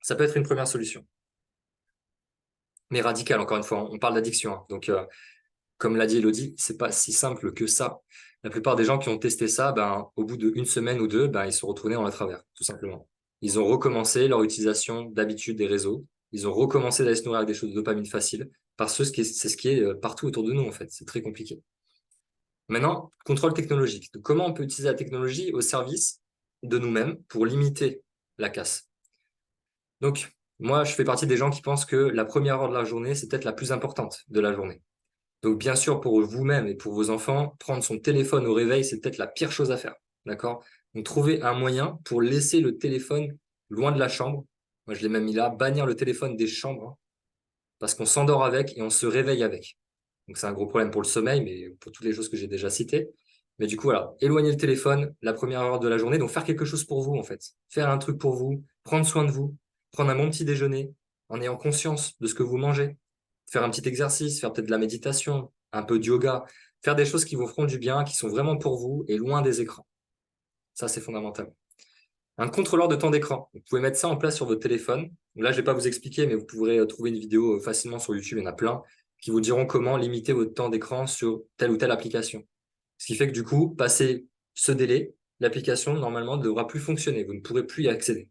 Ça peut être une première solution. Mais radicale, encore une fois, on parle d'addiction. Hein. Donc, comme l'a dit Elodie, c'est pas si simple que ça. La plupart des gens qui ont testé ça, au bout de 1 semaine ou 2, ils se retrouvaient dans le travers, tout simplement. Ils ont recommencé leur utilisation d'habitude des réseaux. Ils ont recommencé d'aller se nourrir avec des choses de dopamine facile, parce que c'est ce qui est partout autour de nous, en fait. C'est très compliqué. Maintenant, contrôle technologique. Donc, comment on peut utiliser la technologie au service de nous-mêmes pour limiter la casse? Donc, moi, je fais partie des gens qui pensent que la première heure de la journée, c'est peut-être la plus importante de la journée. Donc, bien sûr, pour vous-même et pour vos enfants, prendre son téléphone au réveil, c'est peut-être la pire chose à faire. D'accord? Donc, trouver un moyen pour laisser le téléphone loin de la chambre. Moi, je l'ai même mis là, bannir le téléphone des chambres, hein, parce qu'on s'endort avec et on se réveille avec. Donc, c'est un gros problème pour le sommeil, mais pour toutes les choses que j'ai déjà citées. Mais du coup, voilà, éloigner le téléphone la première heure de la journée. Donc, faire quelque chose pour vous, en fait. Faire un truc pour vous, prendre soin de vous, prendre un bon petit déjeuner en ayant conscience de ce que vous mangez. Faire un petit exercice, faire peut-être de la méditation, un peu de yoga, faire des choses qui vous feront du bien, qui sont vraiment pour vous et loin des écrans. Ça, c'est fondamental. Un contrôleur de temps d'écran. Vous pouvez mettre ça en place sur votre téléphone. Là, je ne vais pas vous expliquer, mais vous pourrez trouver une vidéo facilement sur YouTube, il y en a plein, qui vous diront comment limiter votre temps d'écran sur telle ou telle application. Ce qui fait que du coup, passé ce délai, l'application, normalement, ne devra plus fonctionner. Vous ne pourrez plus y accéder.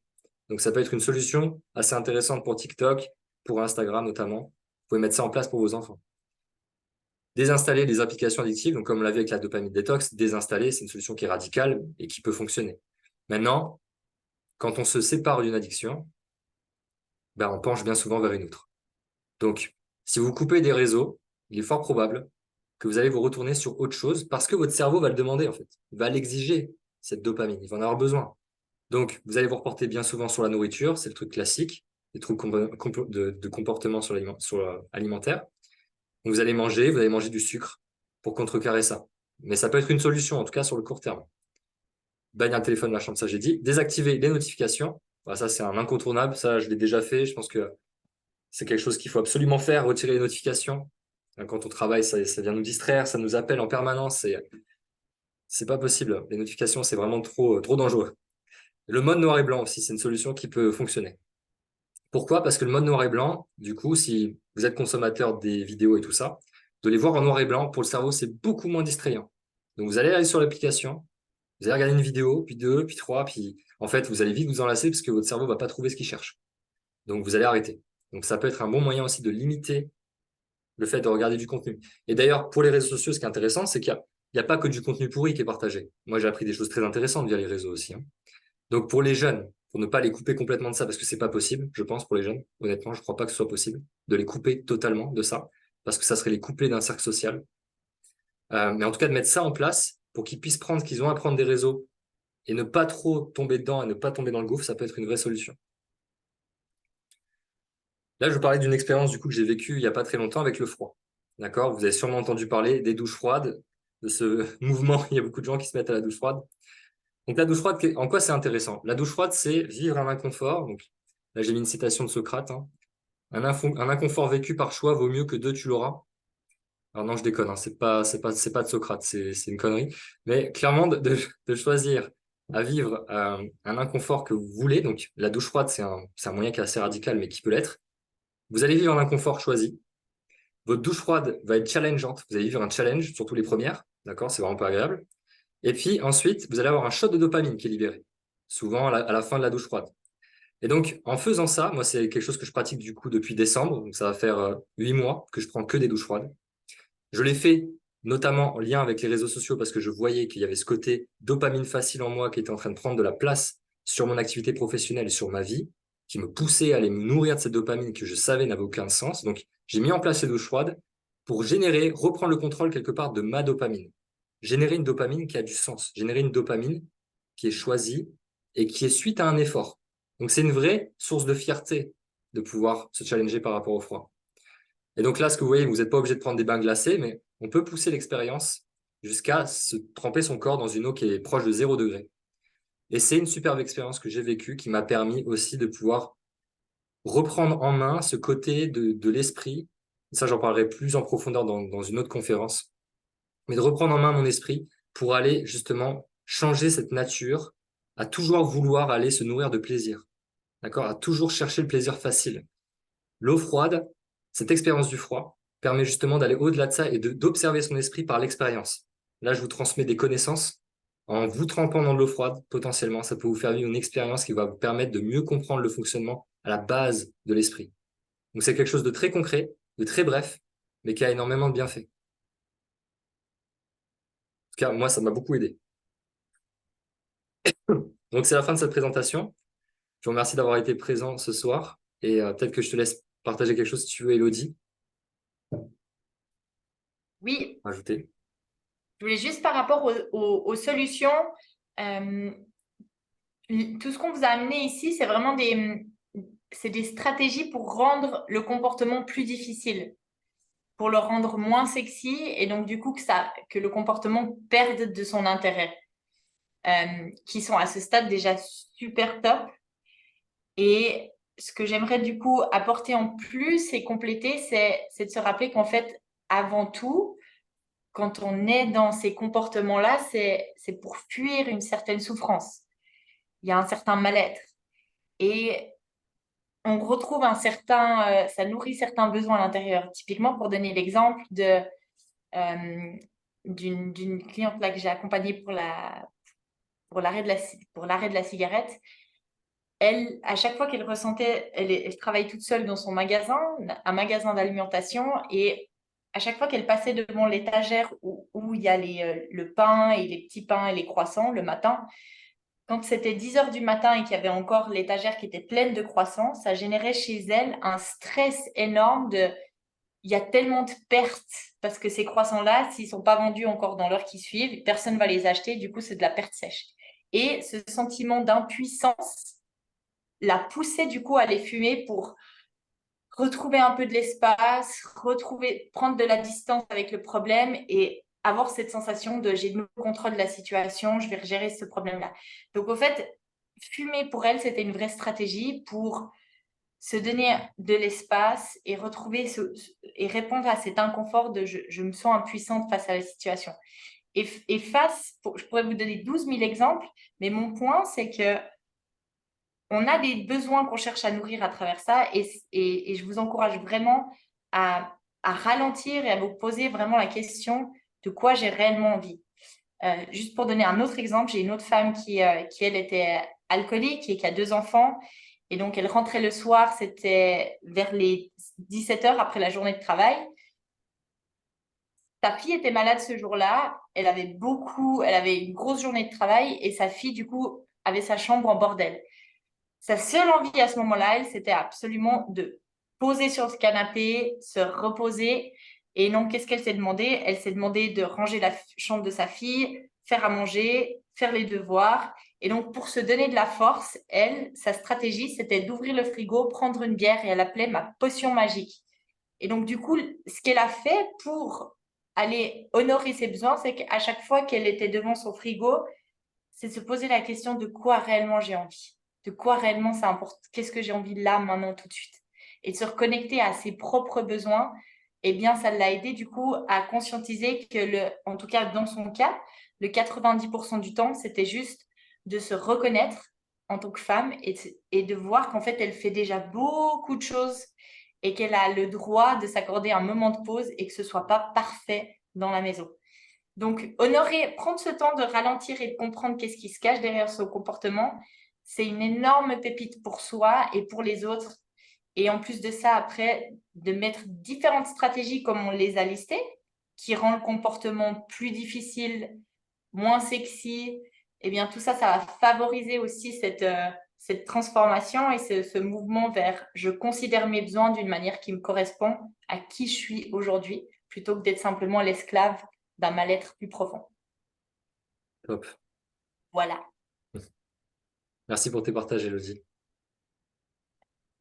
Donc, ça peut être une solution assez intéressante pour TikTok, pour Instagram notamment. Vous pouvez mettre ça en place pour vos enfants. Désinstaller les applications addictives, donc comme on l'a vu avec la dopamine détox, désinstaller, c'est une solution qui est radicale et qui peut fonctionner. Maintenant, quand on se sépare d'une addiction, ben, on penche bien souvent vers une autre. Donc, si vous coupez des réseaux, il est fort probable que vous allez vous retourner sur autre chose parce que votre cerveau va le demander en fait. Il va l'exiger, cette dopamine, il va en avoir besoin. Donc, vous allez vous reporter bien souvent sur la nourriture, c'est le truc classique, les trucs de comportement sur alimentaire. Donc, vous allez manger du sucre pour contrecarrer ça. Mais ça peut être une solution, en tout cas sur le court terme. Bannir le téléphone de la chambre, ça j'ai dit. Désactiver les notifications. Voilà, ça, c'est un incontournable. Ça, je l'ai déjà fait. Je pense que c'est quelque chose qu'il faut absolument faire, retirer les notifications. Quand on travaille, ça vient nous distraire, ça nous appelle en permanence. C'est pas possible. Les notifications, c'est vraiment trop dangereux. Le mode noir et blanc aussi, c'est une solution qui peut fonctionner. Pourquoi? Parce que le mode noir et blanc, du coup, si vous êtes consommateur des vidéos et tout ça, de les voir en noir et blanc, pour le cerveau, c'est beaucoup moins distrayant. Donc, vous allez aller sur l'application, vous allez regarder une vidéo, puis deux, puis trois, puis en fait, vous allez vite vous enlacer parce que votre cerveau va pas trouver ce qu'il cherche. Donc, vous allez arrêter. Donc, ça peut être un bon moyen aussi de limiter le fait de regarder du contenu. Et d'ailleurs, pour les réseaux sociaux, ce qui est intéressant, c'est qu'il n'y a pas que du contenu pourri qui est partagé. Moi, j'ai appris des choses très intéressantes via les réseaux aussi, hein. Donc, pour les jeunes, pour ne pas les couper complètement de ça, parce que c'est pas possible, je pense, pour les jeunes, honnêtement, je crois pas que ce soit possible de les couper totalement de ça, parce que ça serait les couper d'un cercle social. Mais en tout cas, de mettre ça en place pour qu'ils puissent prendre ce qu'ils ont à prendre des réseaux et ne pas trop tomber dedans et ne pas tomber dans le gouffre, ça peut être une vraie solution. Là, je vous parlais d'une expérience du coup que j'ai vécue il n'y a pas très longtemps avec le froid. D'accord? Vous avez sûrement entendu parler des douches froides, de ce mouvement. Il y a beaucoup de gens qui se mettent à la douche froide. Donc la douche froide, en quoi c'est intéressant? La douche froide, c'est vivre un inconfort. Donc là, j'ai mis une citation de Socrate, hein. Un inconfort vécu par choix vaut mieux que deux tu l'auras. Alors non, je déconne, hein. C'est pas de Socrate, c'est une connerie. Mais clairement, de choisir à vivre un inconfort que vous voulez. Donc la douche froide, c'est un moyen qui est assez radical, mais qui peut l'être. Vous allez vivre un inconfort choisi. Votre douche froide va être challengeante. Vous allez vivre un challenge, surtout les premières. D'accord? C'est vraiment pas agréable. Et puis ensuite, vous allez avoir un shot de dopamine qui est libéré, souvent à la fin de la douche froide. Et donc, en faisant ça, moi, c'est quelque chose que je pratique du coup depuis décembre. Donc, ça va faire 8 mois que je prends que des douches froides. Je l'ai fait notamment en lien avec les réseaux sociaux parce que je voyais qu'il y avait ce côté dopamine facile en moi qui était en train de prendre de la place sur mon activité professionnelle et sur ma vie, qui me poussait à aller me nourrir de cette dopamine que je savais n'avait aucun sens. Donc, j'ai mis en place ces douches froides pour reprendre le contrôle quelque part de ma dopamine. Générer une dopamine qui a du sens. Générer une dopamine qui est choisie et qui est suite à un effort. Donc, c'est une vraie source de fierté de pouvoir se challenger par rapport au froid. Et donc là, ce que vous voyez, vous n'êtes pas obligé de prendre des bains glacés, mais on peut pousser l'expérience jusqu'à se tremper son corps dans une eau qui est proche de 0 degré. Et c'est une superbe expérience que j'ai vécue qui m'a permis aussi de pouvoir reprendre en main ce côté de l'esprit. Ça, j'en parlerai plus en profondeur dans une autre conférence. Mais de reprendre en main mon esprit pour aller justement changer cette nature à toujours vouloir aller se nourrir de plaisir. D'accord? À toujours chercher le plaisir facile. L'eau froide, cette expérience du froid, permet justement d'aller au-delà de ça et d'observer son esprit par l'expérience. Là, je vous transmets des connaissances. En vous trempant dans de l'eau froide, potentiellement, ça peut vous faire vivre une expérience qui va vous permettre de mieux comprendre le fonctionnement à la base de l'esprit. Donc, c'est quelque chose de très concret, de très bref, mais qui a énormément de bienfaits. En tout cas, moi, ça m'a beaucoup aidé. Donc, c'est la fin de cette présentation. Je vous remercie d'avoir été présent ce soir et peut-être que je te laisse partager quelque chose si tu veux, Elodie. Oui, Rajouter. je voulais juste par rapport aux solutions, tout ce qu'on vous a amené ici, c'est vraiment c'est des stratégies pour rendre le comportement plus difficile, pour le rendre moins sexy et donc du coup que le comportement perde de son intérêt, qui sont à ce stade déjà super top. Et ce que j'aimerais du coup apporter en plus et compléter, c'est de se rappeler qu'en fait, avant tout, quand on est dans ces comportements-là, c'est pour fuir une certaine souffrance. Il y a un certain mal-être. Et on retrouve ça nourrit certains besoins à l'intérieur. Typiquement, pour donner l'exemple de d'une cliente là que j'ai accompagnée pour l'arrêt de la cigarette. Elle, à chaque fois qu'elle ressentait, elle travaille toute seule dans son magasin, un magasin d'alimentation, et à chaque fois qu'elle passait devant l'étagère où il y a le pain et les petits pains et les croissants le matin, quand c'était 10 heures du matin et qu'il y avait encore l'étagère qui était pleine de croissants, ça générait chez elle un stress énorme il y a tellement de pertes parce que ces croissants-là, s'ils ne sont pas vendus encore dans l'heure qui suivent, personne ne va les acheter, du coup, c'est de la perte sèche. Et ce sentiment d'impuissance la poussait du coup à les fumer pour retrouver un peu de l'espace, prendre de la distance avec le problème et avoir cette sensation de j'ai le contrôle de la situation, je vais gérer ce problème-là. Donc, au fait, fumer pour elle, c'était une vraie stratégie pour se donner de l'espace et et répondre à cet inconfort de je me sens impuissante face à la situation. Et je pourrais vous donner 12 000 exemples, mais mon point, c'est que on a des besoins qu'on cherche à nourrir à travers ça et je vous encourage vraiment à ralentir et à vous poser vraiment la question de quoi j'ai réellement envie. Juste pour donner un autre exemple, j'ai une autre femme qui elle, était alcoolique et qui a 2 enfants. Et donc, elle rentrait le soir, c'était vers les 17 heures après la journée de travail. Sa fille était malade ce jour-là. Elle avait une grosse journée de travail et sa fille, du coup, avait sa chambre en bordel. Sa seule envie à ce moment-là, elle, c'était absolument de poser sur ce canapé, se reposer. Et donc, qu'est-ce qu'elle s'est demandé? Elle s'est demandé de ranger la chambre de sa fille, faire à manger, faire les devoirs. Et donc, pour se donner de la force, elle, sa stratégie, c'était d'ouvrir le frigo, prendre une bière et elle appelait ma potion magique. Et donc, du coup, ce qu'elle a fait pour aller honorer ses besoins, c'est qu'à chaque fois qu'elle était devant son frigo, c'est de se poser la question de quoi réellement j'ai envie, de quoi réellement ça importe, qu'est-ce que j'ai envie là, maintenant, tout de suite. Et de se reconnecter à ses propres besoins, eh bien, ça l'a aidé du coup à conscientiser que, en tout cas dans son cas, le 90% du temps, c'était juste de se reconnaître en tant que femme et de voir qu'en fait, elle fait déjà beaucoup de choses et qu'elle a le droit de s'accorder un moment de pause et que ce soit pas parfait dans la maison. Donc, prendre ce temps de ralentir et de comprendre qu'est-ce qui se cache derrière son comportement, c'est une énorme pépite pour soi et pour les autres. Et en plus de ça, après, de mettre différentes stratégies comme on les a listées, qui rend le comportement plus difficile, moins sexy, eh bien, tout ça, ça va favoriser aussi cette transformation et ce mouvement vers je considère mes besoins d'une manière qui me correspond à qui je suis aujourd'hui, plutôt que d'être simplement l'esclave d'un mal-être plus profond. Top. Voilà. Merci pour tes partages, Elodie.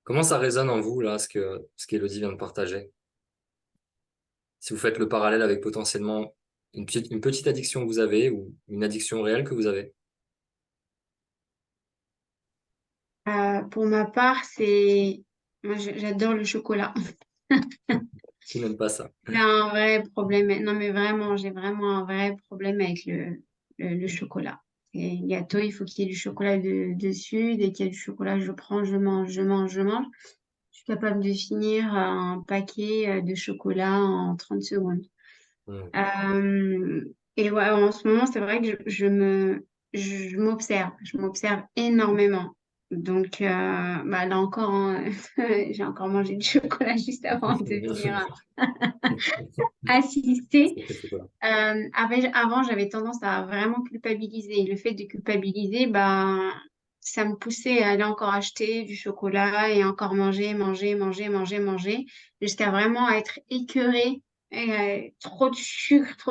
Comment ça résonne en vous, là, ce qu'Elodie vient de partager? Si vous faites le parallèle avec potentiellement une petite addiction que vous avez ou une addiction réelle que vous avez. Pour ma part, moi, j'adore le chocolat. Qui n'aime pas ça? J'ai un vrai problème. Non, mais vraiment, j'ai vraiment un vrai problème avec le chocolat. Et le gâteau, il faut qu'il y ait du chocolat dessus. Dès qu'il y a du chocolat, je prends, je mange, je mange, je mange. Je suis capable de finir un paquet de chocolat en 30 secondes. Hmm. Et ouais, en ce moment, c'est vrai que je m'observe. Je m'observe énormément. Donc, bah, là encore, hein, j'ai encore mangé du chocolat juste avant de venir assister. C'est très chocolat. Avant, j'avais tendance à vraiment culpabiliser. Le fait de culpabiliser, bah, ça me poussait à aller encore acheter du chocolat et encore manger, manger, manger, manger, manger, jusqu'à vraiment être écœurée. Et, trop de sucre,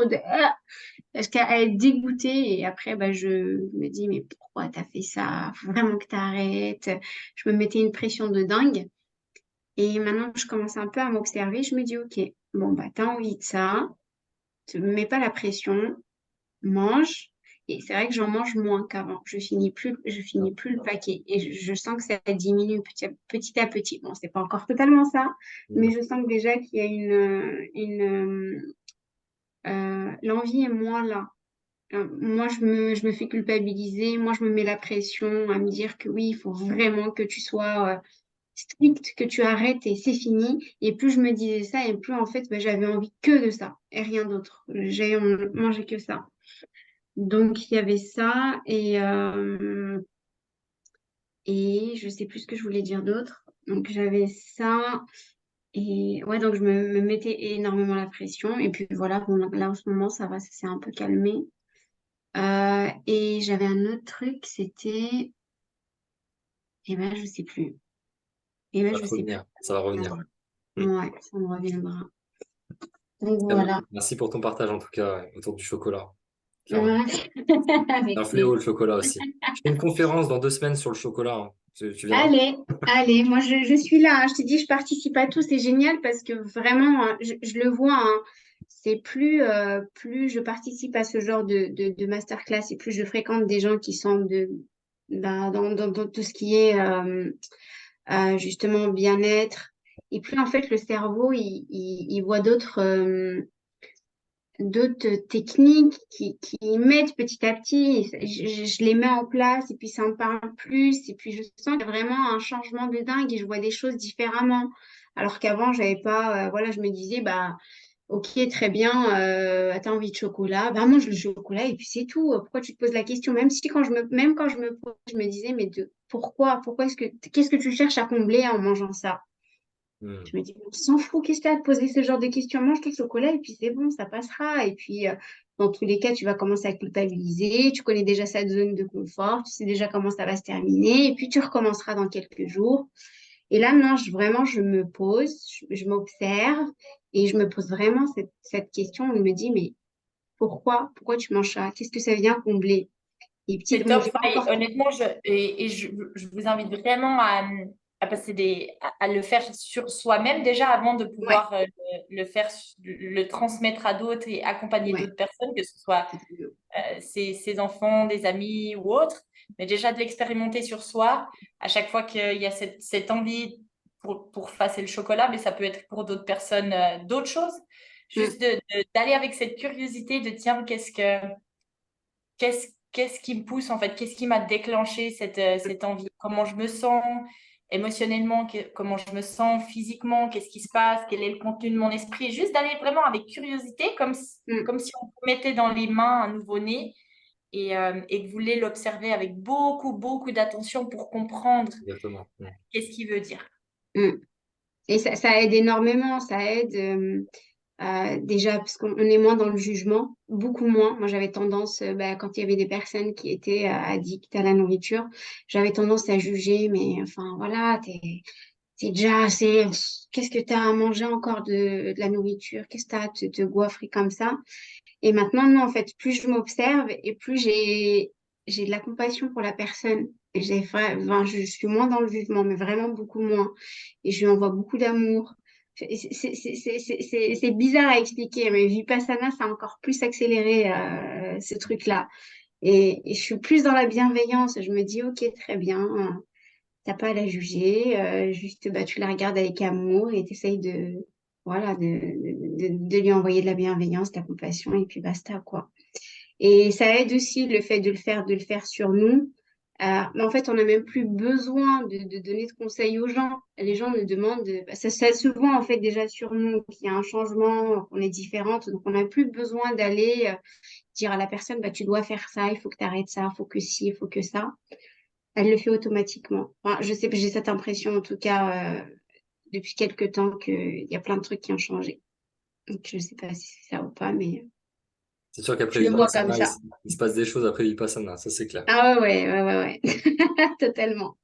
jusqu'à être dégoûtée. Et après, bah, je me dis, mais pourquoi t'as fait ça? Faut vraiment que t'arrêtes. Je me mettais une pression de dingue. Et maintenant que je commence un peu à m'observer, je me dis, OK, bon, bah, t'as envie de ça, te mets pas la pression, mange. Et c'est vrai que j'en mange moins qu'avant. Je finis plus le paquet. Et je sens que ça diminue petit à petit. Bon, c'est pas encore totalement ça, mais je sens que déjà qu'il y a l'envie est moins là. Moi, je me fais culpabiliser. Moi, je me mets la pression à me dire que oui, il faut vraiment que tu sois strict que tu arrêtes et c'est fini. Et plus je me disais ça, et plus en fait, bah, j'avais envie que de ça et rien d'autre. J'ai mangé que ça. Donc, il y avait ça et je sais plus ce que je voulais dire d'autre. Donc, j'avais ça. Et ouais, donc je me mettais énormément la pression. Et puis voilà, bon, là en ce moment, ça va, ça s'est un peu calmé. Et j'avais un autre truc, c'était. Eh ben, je sais plus. Eh ben, Ça va je te sais plus. revenir, ça va revenir. Ouais, ça me reviendra. Donc Très bien. voilà. Merci pour ton partage en tout cas autour du chocolat. Clairement. Ouais. C'est un Avec fléau plaisir. le chocolat aussi. Je fais une conférence dans 2 semaines sur le chocolat, hein. Tu viendras? Allez, allez, moi je suis là, hein. Je te dis, je participe à tout, c'est génial parce que vraiment, hein, je le vois, hein, c'est plus je participe à ce genre de masterclass et plus je fréquente des gens qui sont dans tout ce qui est justement bien-être. Et plus en fait le cerveau, il voit d'autres techniques qui m'aident petit à petit. Je les mets en place et puis ça me parle plus. Et puis je sens qu'il y a vraiment un changement de dingue et je vois des choses différemment. Alors qu'avant, j'avais pas, voilà, je me disais, bah, ok, très bien, t'as envie de chocolat, bah, mange le chocolat et puis c'est tout. Pourquoi tu te poses la question? Même quand je me pose, je me disais, mais pourquoi qu'est-ce que tu cherches à combler en mangeant ça? Hmm. Je me dis, on s'en fout, qu'est-ce que t'as à te poser ce genre de questions? Mange ton chocolat et puis c'est bon, ça passera. Et puis, dans tous les cas, tu vas commencer à culpabiliser. Tu connais déjà cette zone de confort. Tu sais déjà comment ça va se terminer. Et puis, tu recommenceras dans quelques jours. Et là, non, vraiment, je me pose, je m'observe et je me pose vraiment cette question. On me dit, mais pourquoi tu manges ça? Qu'est-ce que ça vient combler? Et C'est petite, bon, top. j'ai pas Et encore. honnêtement, je vous invite vraiment à passer à le faire sur soi-même déjà avant de Ouais, pouvoir le faire, le transmettre à d'autres et accompagner ouais. d'autres personnes, que ce soit ses enfants, des amis ou autres. Mais déjà de l'expérimenter sur soi, à chaque fois qu'il y a cette envie pour passer le chocolat, mais ça peut être pour d'autres personnes, d'autres choses. Mm, Juste d'aller avec cette curiosité de tiens, qu'est-ce qui me pousse en fait? Qu'est-ce qui m'a déclenché cette envie? Comment je me sens émotionnellement? Comment je me sens physiquement? Qu'est-ce qui se passe? Quel est le contenu de mon esprit? Juste d'aller vraiment avec curiosité, mm. comme si on vous mettait dans les mains un nouveau-né et que vous voulez l'observer avec beaucoup, beaucoup d'attention pour comprendre Exactement. Hmm. qu'est-ce qu'il veut dire. Mm. Et ça aide énormément, ça aide déjà parce qu'on est moins dans le jugement, beaucoup moins. Moi, j'avais tendance, bah, quand il y avait des personnes qui étaient addictes à la nourriture, j'avais tendance à juger, mais enfin voilà, t'es déjà assez. Qu'est-ce que tu as à manger encore de la nourriture? Qu'est-ce que tu as à te goiffrer comme ça? Et maintenant, non, en fait, plus je m'observe et plus j'ai de la compassion pour la personne. Et enfin, je suis moins dans le jugement, mais vraiment beaucoup moins. Et je lui envoie beaucoup d'amour. C'est bizarre à expliquer, mais Vipassana, ça a encore plus accéléré ce truc-là. Et je suis plus dans la bienveillance. Je me dis, ok, très bien, t'as pas à la juger, juste bah, tu la regardes avec amour et tu essayes voilà, de lui envoyer de la bienveillance, de la compassion, et puis basta, quoi. Et ça aide aussi le fait de le faire sur nous. Mais en fait, on n'a même plus besoin de donner de conseils aux gens. Les gens nous demandent, bah, ça se voit en fait déjà sur nous qu'il y a un changement, qu'on est différente. Donc, on n'a plus besoin d'aller dire à la personne, bah, tu dois faire ça, il faut que tu arrêtes ça, il faut que ci, il faut que ça. Elle le fait automatiquement. Enfin, je sais, j'ai cette impression en tout cas depuis quelques temps qu'il y a plein de trucs qui ont changé. Donc, je ne sais pas si c'est ça ou pas, mais C'est sûr qu'après je le vois comme Vipassana, ça. il se passe des choses après Vipassana, ça c'est clair. Ah ouais. Totalement.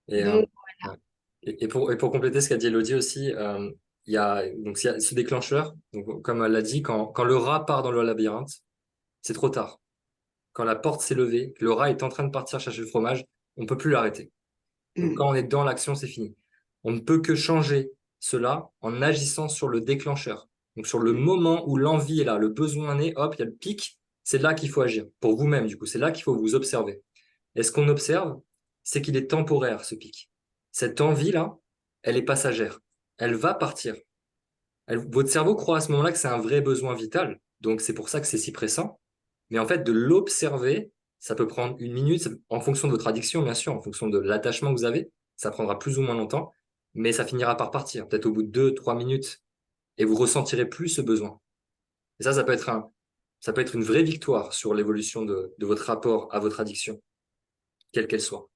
Et, Donc, ouais. Et pour compléter ce qu'a dit Elodie aussi, il y a ce déclencheur. Donc, comme elle l'a dit, quand le rat part dans le labyrinthe, c'est trop tard. Quand la porte s'est levée, que le rat est en train de partir chercher le fromage, on ne peut plus l'arrêter. Donc, mm, quand on est dans l'action, c'est fini. On ne peut que changer cela en agissant sur le déclencheur. Donc, sur le moment où l'envie est là, le besoin est, hop, il y a le pic, c'est là qu'il faut agir. Pour vous-même, du coup, c'est là qu'il faut vous observer. Et ce qu'on observe, c'est qu'il est temporaire, ce pic. Cette envie-là, elle est passagère. Elle va partir. Votre cerveau croit à ce moment-là que c'est un vrai besoin vital. Donc, c'est pour ça que c'est si pressant. Mais en fait, de l'observer, ça peut prendre 1 minute, en fonction de votre addiction, bien sûr, en fonction de l'attachement que vous avez. Ça prendra plus ou moins longtemps, mais ça finira par partir, peut-être au bout de 2, 3 minutes, et vous ressentirez plus ce besoin. Et ça peut être une vraie victoire sur l'évolution de votre rapport à votre addiction, quelle qu'elle soit.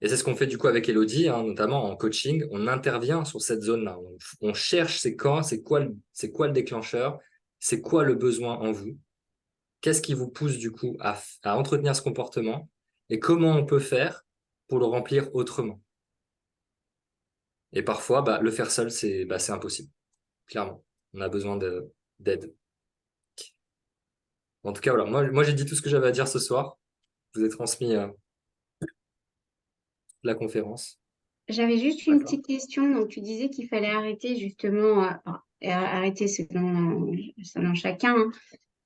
Et c'est ce qu'on fait du coup avec Elodie, hein, notamment en coaching. On intervient sur cette zone-là. On cherche c'est quoi le déclencheur, c'est quoi le besoin en vous, qu'est-ce qui vous pousse du coup à entretenir ce comportement et comment on peut faire pour le remplir autrement. Et parfois, le faire seul, c'est impossible. Clairement, on a besoin d'aide. En tout cas, voilà, moi j'ai dit tout ce que j'avais à dire ce soir. Je vous ai transmis la conférence. J'avais juste une D'accord. petite question. Donc, tu disais qu'il fallait arrêter justement, arrêter selon chacun, hein.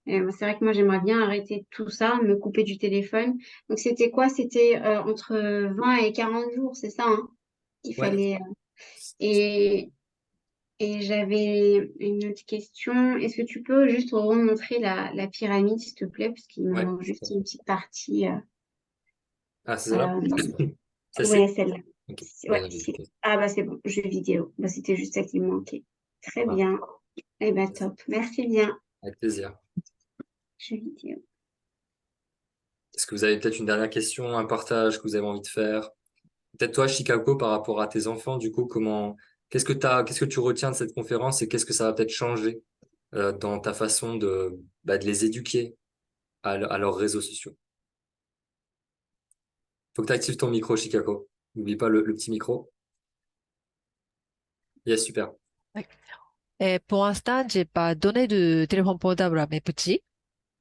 C'est vrai que moi, j'aimerais bien arrêter tout ça, me couper du téléphone. Donc, c'était quoi? C'était entre 20 et 40 jours, c'est ça, hein? Il Ouais. fallait. Et, et j'avais une autre question. Est-ce que tu peux juste remontrer la pyramide, s'il te plaît? Parce qu'il me Ouais. manque juste une petite partie. Ah, c'est celle-là? Euh, Celle-ci? ouais, celle-là. Ok. Ouais, Ouais, ok. Ah, bah, c'est bon, jeu vidéo. Bah, c'était juste ça qui me manquait. Très Voilà. bien. Eh ben, top. Merci bien. Avec plaisir. Jeu vidéo. Est-ce que vous avez peut-être une dernière question, un partage que vous avez envie de faire? Peut-être toi, Chicago, par rapport à tes enfants, du coup, qu'est-ce que tu retiens de cette conférence et qu'est-ce que ça va peut-être changer dans ta façon de les éduquer à leurs réseaux sociaux? Faut que tu actives ton micro, Chicago. N'oublie pas le petit micro. Yes, super. Oui. Pour l'instant, j'ai pas donné de téléphone portable à mes petits.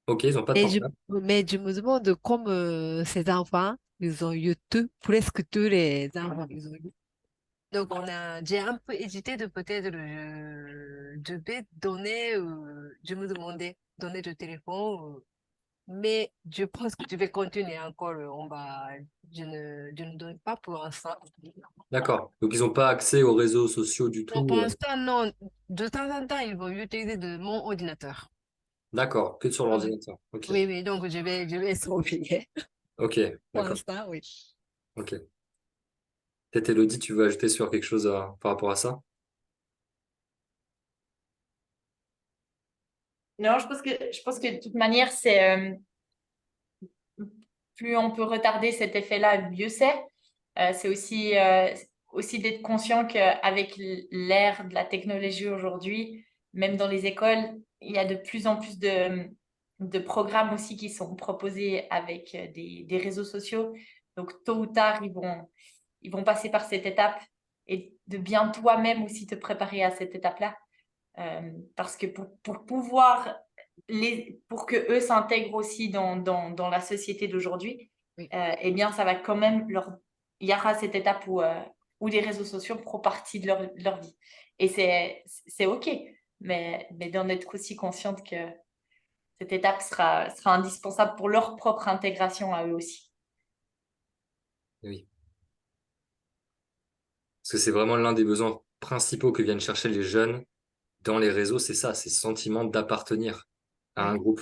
Ok, ils ont pas de portable. Mais je me demande comme ces enfants, ils ont eu tout, presque tous les enfants, ils ont eu. Donc, j'ai un peu hésité de peut-être, je vais donner, je me demandais, donner le téléphone, mais je pense que je vais continuer encore, je ne donne pas pour l'instant. D'accord. Donc, ils n'ont pas accès aux réseaux sociaux du Non, tout. pour l'instant, non. De temps en temps, ils vont utiliser mon ordinateur. D'accord, que sur Oui, l'ordinateur. Ok. oui, oui, donc je vais surveiller. Ok, Pour d'accord. l'instant, oui. Ok. Peut-être Elodie, tu veux ajouter sur quelque chose par rapport à ça? Non, je pense que de toute manière, plus on peut retarder cet effet-là, mieux c'est. C'est aussi d'être conscient qu'avec l'ère de la technologie aujourd'hui, même dans les écoles, il y a de plus en plus de programmes aussi qui sont proposés avec des réseaux sociaux. Donc, tôt ou tard, ils vont passer par cette étape et de bien toi-même aussi te préparer à cette étape-là. Parce que pour pouvoir pour que eux s'intègrent aussi dans la société d'aujourd'hui, Oui. eh bien, ça va quand même il y aura cette étape où les réseaux sociaux feront partie de leur vie. Et c'est OK, mais d'en être aussi consciente que cette étape sera indispensable pour leur propre intégration à eux aussi. Oui. Parce que c'est vraiment l'un des besoins principaux que viennent chercher les jeunes dans les réseaux, c'est ça, c'est ce sentiment d'appartenir à un Oui. groupe.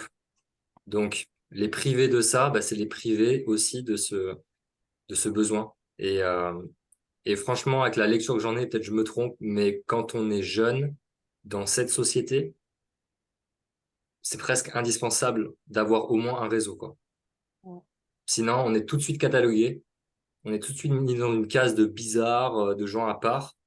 Donc, les privés de ça, c'est les privés aussi de ce besoin. Et franchement, avec la lecture que j'en ai, peut-être je me trompe, mais quand on est jeune dans cette société, c'est presque indispensable d'avoir au moins un réseau, quoi. Mm. Sinon, on est tout de suite catalogué, on est tout de suite mis dans une case de bizarres, de gens à part,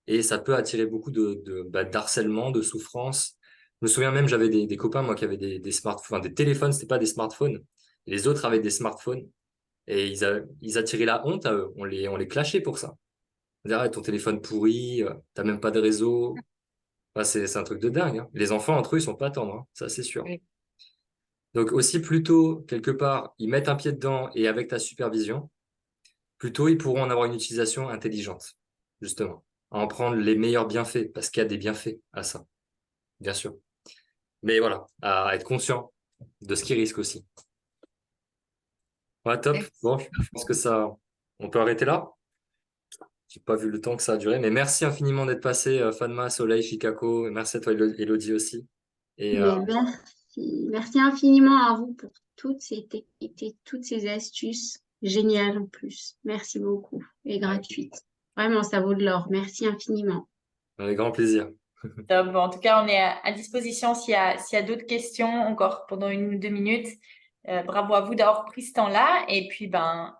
et ça peut attirer beaucoup d'harcèlement, de souffrance. Je me souviens même, j'avais des copains, moi, qui avaient des smartphones, enfin, des téléphones, c'était pas des smartphones. Et les autres avaient des smartphones, et ils attiraient la honte à eux. On les clashait pour ça. On disait, ah, ton téléphone pourri, t'as même pas de réseau. Enfin, c'est un truc de dingue, hein. Les enfants, entre eux, ils sont pas tendres, hein, ça, c'est sûr. Oui. Donc aussi, plutôt, quelque part, ils mettent un pied dedans et avec ta supervision, plutôt ils pourront en avoir une utilisation intelligente, justement, à en prendre les meilleurs bienfaits, parce qu'il y a des bienfaits à ça, bien sûr. Mais voilà, à être conscient de ce qu'ils risquent aussi. Ouais, top. Bon, je pense que ça, on peut arrêter là. J'ai pas vu le temps que ça a duré, mais merci infiniment d'être passé, Fatma, Soleil, Chicago, et merci à toi, Elodie aussi. Et Mais merci. Merci infiniment à vous pour toutes ces techniques, toutes ces astuces. géniale en plus. Merci beaucoup. Et gratuite. Vraiment, ça vaut de l'or. Merci infiniment. Avec grand plaisir. Top. Bon, en tout cas, on est à disposition s'il y a d'autres questions encore pendant 1 ou 2 minutes. Bravo à vous d'avoir pris ce temps-là. Et puis, ben,